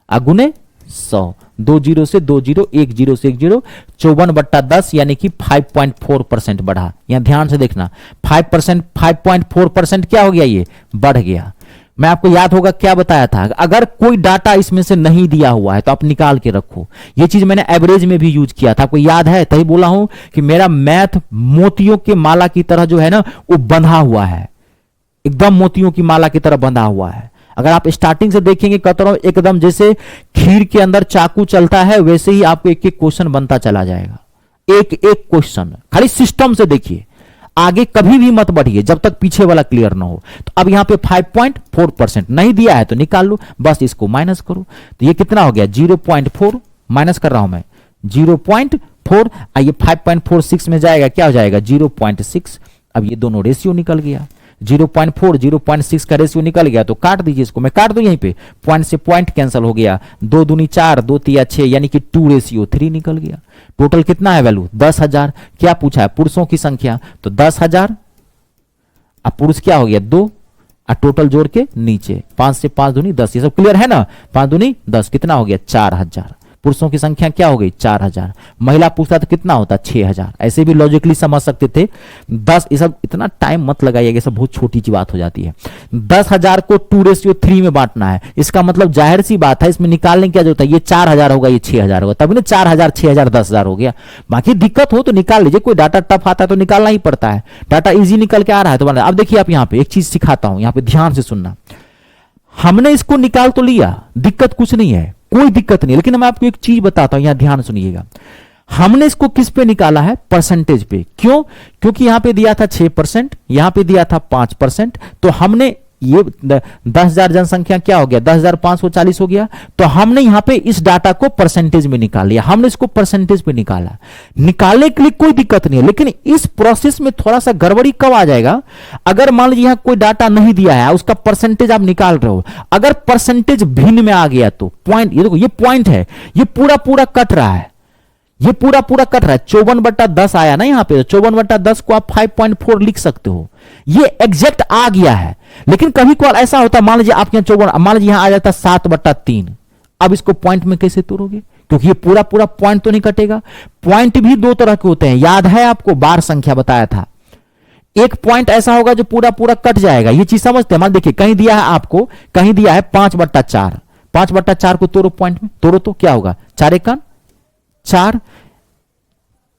अगुने 100। 2 जीरो से 2 जीरो, 1 जीरो से 1 जीरो, 54/10 यानी कि 5.4% बढ़ा। यहां ध्यान से देखना, 5%, 5.4% क्या हो गया, ये बढ़ गया। मैं आपको याद होगा क्या बताया था, अगर कोई डाटा इसमें से नहीं दिया हुआ है तो आप निकाल के रखो। ये चीज मैंने एवरेज में भी यूज किया था, आपको याद है? तभी बोला हूं कि मेरा मैथ मोतियों के माला की तरह जो है ना वो बंधा हुआ है, एकदम मोतियों की माला की तरह बंधा हुआ है। अगर आप स्टार्टिंग से देखेंगे कतरों एकदम जैसे खीर के अंदर चाकू चलता है, वैसे ही आपको एक एक क्वेश्चन बनता चला जाएगा। एक एक क्वेश्चन, खाली सिस्टम से देखिए, आगे कभी भी मत बढ़िए जब तक पीछे वाला क्लियर ना हो। तो अब यहां पे 5.4% नहीं दिया है तो निकाल लो, बस इसको माइनस करो। तो ये कितना हो गया 0.4, माइनस कर रहा हूं मैं 0.4। ये 5.46 में जाएगा, क्या हो जाएगा 0.6। अब ये दोनों रेशियो निकल गया, 0.4 0.6 का रेशियो निकल गया। तो काट दीजिए इसको, मैं काट दूं यहीं पे, पॉइंट से पॉइंट कैंसिल हो गया। 2 दूनी 4, 2 तिया 6 यानी कि 2:3 निकल गया। टोटल कितना है वैल्यू 10,000। क्या पूछा है, पुरुषों की संख्या, तो 10,000। अब पुरुष क्या हो गया 2, और टोटल जोड़ के नीचे 5 से 5 दूनी 10। ये सब क्लियर है ना, 5 दूनी 10 कितना हो गया 4,000। पुरुषों की संख्या क्या हो गई 4,000। महिला पूछता तो कितना होता 6,000। ऐसे भी लॉजिकली समझ सकते थे। 10, ये सब इतना टाइम मत लगाइएगा, ये सब बहुत छोटी सी बात हो जाती है। 10,000 को 2:3 में बांटना है, इसका मतलब जाहिर सी बात है इसमें निकालने की क्या जरूरत है, ये 4,000 होगा ये 6,000 होगा, तभी ना 4,000 6,000 10,000 हो गया। बाकी दिक्कत हो तो निकाल लीजिए, कोई डाटा टफ आता है तो निकालना ही पड़ता है। डाटा इजी निकल के आ रहा है तो अब देखिए, आप यहाँ पे एक चीज सिखाता हूं, यहाँ पे ध्यान से सुनना। हमने इसको निकाल तो लिया, दिक्कत कुछ नहीं है, कोई दिक्कत नहीं, लेकिन मैं आपको एक चीज बताता हूं, यहां ध्यान सुनिएगा। हमने इसको किस पे निकाला है, परसेंटेज पे। क्यों? क्योंकि यहां पे दिया था 6%, यहां पे दिया था 5%। तो हमने ये 10,000 जनसंख्या क्या हो गया 10,540 हो गया। तो हमने यहां पे इस डाटा को परसेंटेज में निकाल लिया, हमने इसको परसेंटेज पे निकाला। निकालने के लिए कोई दिक्कत नहीं है, लेकिन इस प्रोसेस में थोड़ा सा गड़बड़ी कब आ जाएगा, अगर मान लीजिए यहां कोई डाटा नहीं दिया है, उसका परसेंटेज आप निकाल रहे हो, अगर परसेंटेज भिन्न में आ गया तो पॉइंट, ये देखो ये पॉइंट है, ये पूरा पूरा कट रहा है, ये पूरा पूरा कट रहा है। 54/10 आया ना यहाँ पे, 54/10 को आप 5.4 लिख सकते हो, ये एग्जैक्ट आ गया है। लेकिन कभी कभार ऐसा होता है, मान लीजिए आपके यहाँ 54, मान लीजिए यहां आ जाता 7/3। अब इसको पॉइंट में कैसे तोड़ोगे, क्योंकि ये पूरा पूरा पॉइंट तो नहीं कटेगा। पॉइंट भी 2 तरह के होते हैं, याद है आपको, बार संख्या बताया था। एक पॉइंट ऐसा होगा जो पूरा पूरा कट जाएगा, ये चीज समझते हैं। मान देखिए कहीं दिया है आपको, कहीं दिया है 5/4, 5/4 को तोड़ो, पॉइंट में तोड़ो तो क्या होगा 4 1 4,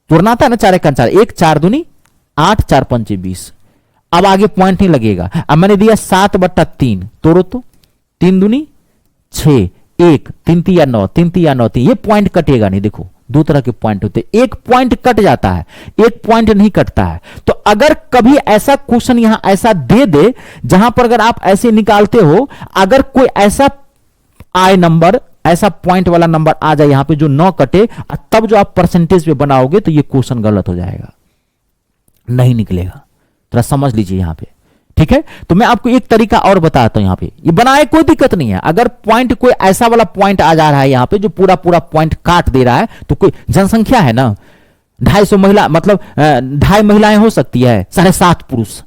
तोड़ना था ना 4 1 4, 1 4 दूनी 8, 4 5 20। अब आगे पॉइंट नहीं लगेगा। अब मैंने दिया 7/3, तोड़ो तो 3 दूनी 6, 1, 3 3 या 9, 3 3 या 9 3, ये पॉइंट कटेगा नहीं। देखो दो तरह के पॉइंट होते हैं, एक पॉइंट कट जाता है, एक पॉइंट नहीं कटता है। तो अगर कभी ऐसा क्वेश्चन यहां ऐसा दे दे जहां पर अगर आप ऐसे निकालते हो, अगर कोई ऐसा आई नंबर, ऐसा पॉइंट वाला नंबर आ जाए यहां पे जो 9 कटे, तब जो आप परसेंटेज पे बनाओगे तो ये क्वेश्चन गलत हो जाएगा, नहीं निकलेगा। थोड़ा समझ लीजिए यहां पे, ठीक है। तो मैं आपको एक तरीका और बताता हूं, यहां पे ये बनाए कोई दिक्कत नहीं है। अगर पॉइंट कोई ऐसा वाला पॉइंट आ जा रहा है यहां पे जो पूरा पूरा पॉइंट काट दे रहा है, तो कोई जनसंख्या है ना 250 महिला, मतलब 2.5 महिलाएं हो सकती है, 7.5 पुरुष,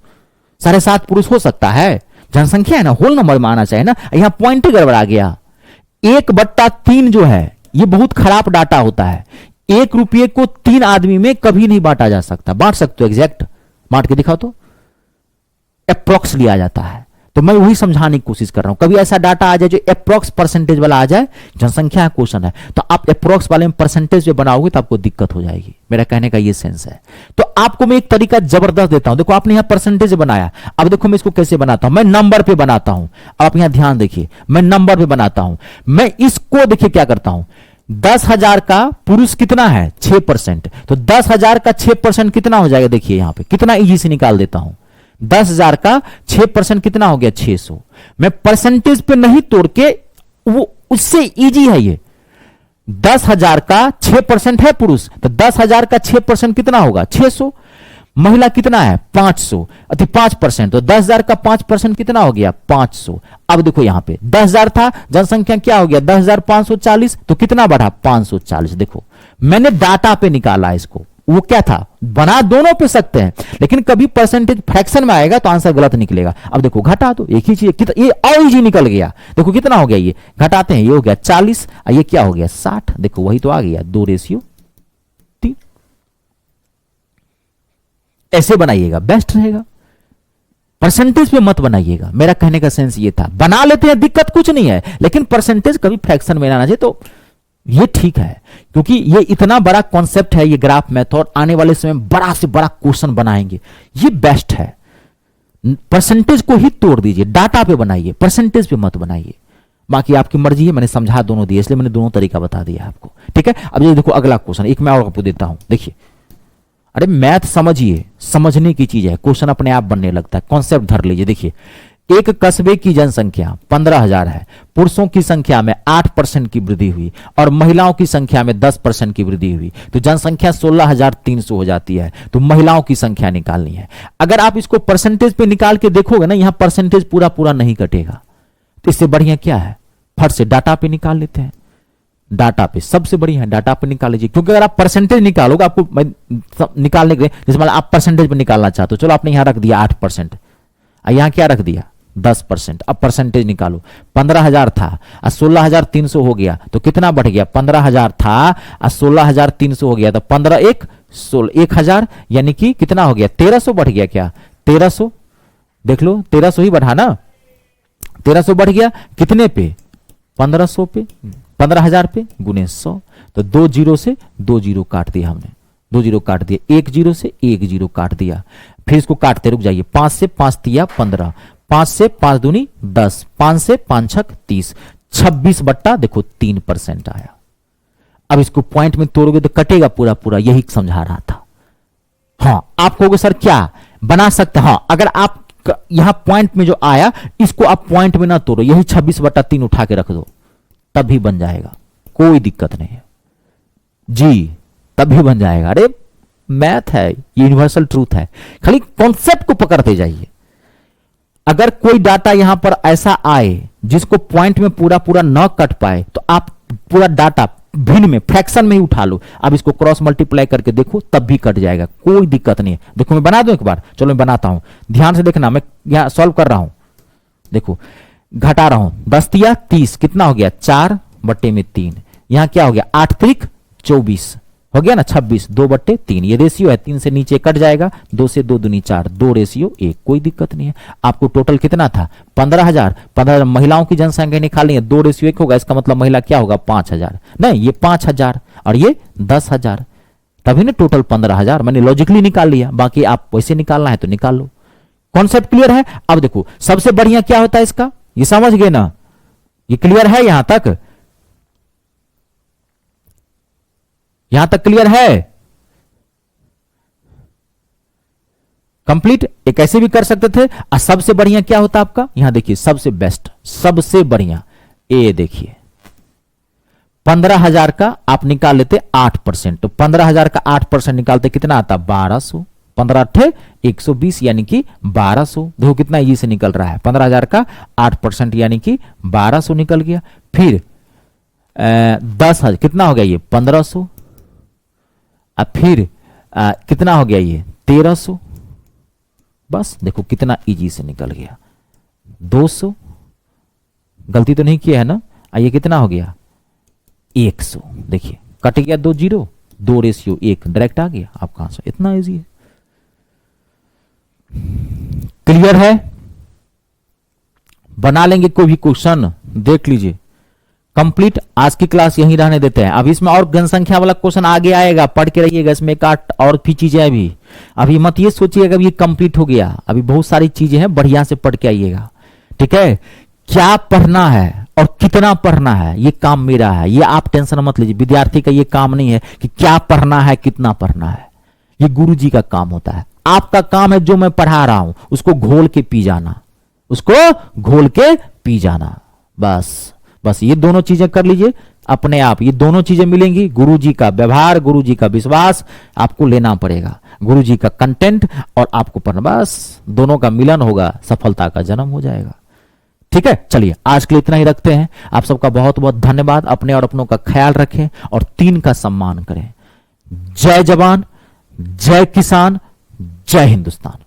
7.5 पुरुष हो सकता है, जनसंख्या है ना, होल नंबर में आना चाहिए ना। यहां पॉइंट गड़बड़ा गया। 1/3 जो है ये बहुत खराब डाटा होता है। 1 रुपये को 3 आदमी में कभी नहीं बांटा जा सकता। बांट सकते हो एग्जैक्ट, बांट के दिखाओ तो, अप्रोक्स लिया जाता है। तो मैं वही समझाने की कोशिश कर रहा हूं। कभी ऐसा डाटा आ जाए जो अप्रोक्स परसेंटेज वाला आ जाए, जनसंख्या क्वेश्चन है, तो आप अप्रोक्स वाले में परसेंटेज जो बनाओगे तो आपको दिक्कत हो जाएगी। मेरा कहने का ये सेंस है। तो आपको मैं एक तरीका जबरदस्त देता हूं। देखो आपने यहां परसेंटेज बनाया, अब देखो मैं इसको कैसे बनाता हूं, मैं नंबर पे बनाता हूं। आप यहां ध्यान देखिए, मैं नंबर पे बनाता हूं। मैं इसको देखिए क्या करता हूं, 10,000 का पुरुष कितना है 6%, तो 10,000 का 6% कितना हो जाएगा, देखिए यहां पे कितना इजी से निकाल देता हूं। 10,000 का 6% कितना हो गया 600। मैं परसेंटेज पे नहीं तोड़ के, वो उससे इजी है ये। 10,000 का 6% है पुरुष, तो 10,000 का 6% कितना होगा 600। महिला कितना है 500, अति 5%, तो 10,000 का 5% कितना हो गया 500। अब देखो यहां पे 10,000 था, जनसंख्या क्या हो गया 10,540, तो कितना बढ़ा 540। देखो मैंने डाटा पे निकाला इसको, वो क्या था, बना दोनों पे सकते हैं, लेकिन कभी परसेंटेज फ्रैक्शन में आएगा तो आंसर गलत निकलेगा। अब देखो घटा दो, एक ही चीज, ये और इजी निकल गया। देखो कितना हो गया, ये घटाते हैं, ये हो गया 40, ये क्या हो गया 60। देखो वही तो आ गया 2:3। ऐसे बनाइएगा बेस्ट रहेगा, परसेंटेज पे मत बनाइएगा। मेरा कहने का सेंस ये था, बना लेते हैं दिक्कत कुछ नहीं है, लेकिन परसेंटेज कभी फ्रैक्शन में ना आना चाहिए। तो ये ठीक है, क्योंकि ये इतना बड़ा कॉन्सेप्ट है ये ग्राफ मेथड, आने वाले समय में बड़ा से बड़ा क्वेश्चन बनाएंगे, ये बेस्ट है। परसेंटेज को ही तोड़ दीजिए, डाटा पे बनाइए, परसेंटेज पे मत बनाइए। बाकी आपकी मर्जी है, मैंने समझा दोनों दिए, इसलिए मैंने दोनों तरीका बता दिया आपको, ठीक है। अब ये देखो अगला क्वेश्चन, एक मैं और आपको देता हूं, देखिए। अरे मैथ समझिए, समझने की चीज है, क्वेश्चन अपने आप बनने लगता है, कॉन्सेप्ट धर लीजिए। देखिए एक कस्बे की जनसंख्या 15,000 है, पुरुषों की संख्या में 8% की वृद्धि हुई और महिलाओं की संख्या में 10% की वृद्धि हुई, तो जनसंख्या 16,300 हो जाती है। तो महिलाओं की संख्या निकालनी है। अगर आप इसको परसेंटेज पे निकाल के देखोगे ना, यहां परसेंटेज पूरा पूरा नहीं कटेगा, तो इससे बढ़िया क्या है, फट से डाटा पे निकाल लेते हैं। डाटा पे सबसे बढ़िया है, डाटा पे निकाल लीजिए, क्योंकि अगर आप परसेंटेज निकालोगे, आपको निकालने के लिए, जैसे मतलब आप परसेंटेज पे निकालना चाहते हो, चलो आपने यहां रख दिया 8%, यहां क्या रख दिया 10%। अब परसेंटेज निकालो, 15,000 था और 16,300 हो गया, तो कितना बढ़ गया, 15,000 था और 16,300 हो गया, तो 15 1 16 1,000, यानी कि कितना हो गया 1,300 बढ़ गया। क्या 1,300, देख लो 1,300 ही बढ़ा ना, 1,300 बढ़ गया कितने पे 1500 पे, 15,000 पे गुने 100, तो 2 जीरो से 2 जीरो काट दिया हमने, 2 जीरो काट दिया, 1 जीरो से 1 जीरो काट दिया। फिर इसको काटते रुक जाइए, 5 से 5 तिया 15, 5 से 5 दूनी 10, 5 से 5 छक 30, 26 बट्टा देखो 3% आया। अब इसको पॉइंट में तोड़ोगे तो कटेगा पूरा पूरा, यही समझा रहा था। हाँ आप कहोगे सर क्या बना सकते, हाँ अगर आप यहां पॉइंट में जो आया इसको आप पॉइंट में ना तोड़ो, यही 26/3 उठा के रख दो, तब भी बन जाएगा, कोई दिक्कत नहीं है जी, तभी बन जाएगा। अरे मैथ है, यूनिवर्सल ट्रूथ है, खाली कॉन्सेप्ट को पकड़ते जाइए। अगर कोई डाटा यहां पर ऐसा आए जिसको पॉइंट में पूरा पूरा न कट पाए, तो आप पूरा डाटा भिन्न में फ्रैक्शन में ही उठा लो, अब इसको क्रॉस मल्टीप्लाई करके देखो तब भी कट जाएगा, कोई दिक्कत नहीं है। देखो मैं बना दूं एक बार, चलो मैं बनाता हूं, ध्यान से देखना, मैं यहां सॉल्व कर रहा हूं। देखो घटा रहा हूं, 10 तिया 30, कितना हो गया 4/3, यहां क्या हो गया 8 त्रिक 24 हो गया ना, 26, 2/3, ये रेशियो है, 3 से नीचे कट जाएगा, 2 से 2 दूनी 4, 2:1, कोई दिक्कत नहीं है। आपको टोटल कितना था 15,000, 15,000 महिलाओं की जनसंख्या निकालनी है, 2:1 होगा, इसका मतलब महिला क्या होगा 5,000, नहीं ये 5,000 और ये 10,000, तभी ना टोटल 15,000, मैंने लॉजिकली निकाल लिया। बाकी आप वैसे निकालना है तो निकाल लो, कॉन्सेप्ट क्लियर है। अब देखो सबसे बढ़िया क्या होता है इसका, ये समझ गए ना, ये क्लियर है यहां तक? यहां तक क्लियर है? कंप्लीट। एक ऐसे भी कर सकते थे। और सबसे बढ़िया क्या होता आपका, यहां देखिए, सबसे बेस्ट, सबसे बढ़िया ये देखिए, 15,000 का आप निकाल लेते 8%, तो 15,000 का 8% निकालते कितना आता, 1200। 15 अट्ठे 120 यानी कि 1200। देखो कितना इजी से निकल रहा है। 15,000 का 8% यानी कि 1200 निकल गया। फिर 10,000 कितना हो गया ये, 1500। अब फिर कितना हो गया ये, 1300। बस देखो कितना इजी से निकल गया। 200, गलती तो नहीं किया है ना? ये कितना हो गया, 100। देखिए कट गया 2 जीरो, 2:1 डायरेक्ट आ गया आपका आंसर। इतना इजी है। क्लियर है? बना लेंगे कोई भी क्वेश्चन, देख लीजिए। कंप्लीट। आज की क्लास यहीं रहने देते हैं। अब इसमें और जनसंख्या वाला क्वेश्चन आगे आएगा, पढ़ के रहिएगा। इसमें एक आठ और भी चीजें अभी अभी मत ये सोचिएगा ये कंप्लीट हो गया, अभी बहुत सारी चीजें हैं, बढ़िया से पढ़ के आइएगा। ठीक है? क्या पढ़ना है और कितना पढ़ना है ये काम मेरा है, ये आप टेंशन मत लीजिए। विद्यार्थी का ये काम नहीं है कि क्या पढ़ना है कितना पढ़ना है, ये गुरु जी का काम होता है। आपका काम है जो मैं पढ़ा रहा हूं उसको घोल के पी जाना, उसको घोल के पी जाना। बस ये दोनों चीजें कर लीजिए अपने आप, ये दोनों चीजें मिलेंगी। गुरुजी का व्यवहार, गुरुजी का विश्वास आपको लेना पड़ेगा, गुरुजी का कंटेंट और आपको पढ़ना, बस दोनों का मिलन होगा, सफलता का जन्म हो जाएगा। ठीक है, चलिए आज के लिए इतना ही रखते हैं। आप सबका बहुत बहुत धन्यवाद। अपने और अपनों का ख्याल रखें और 3 का सम्मान करें। जय जवान, जय किसान, जय हिंदुस्तान।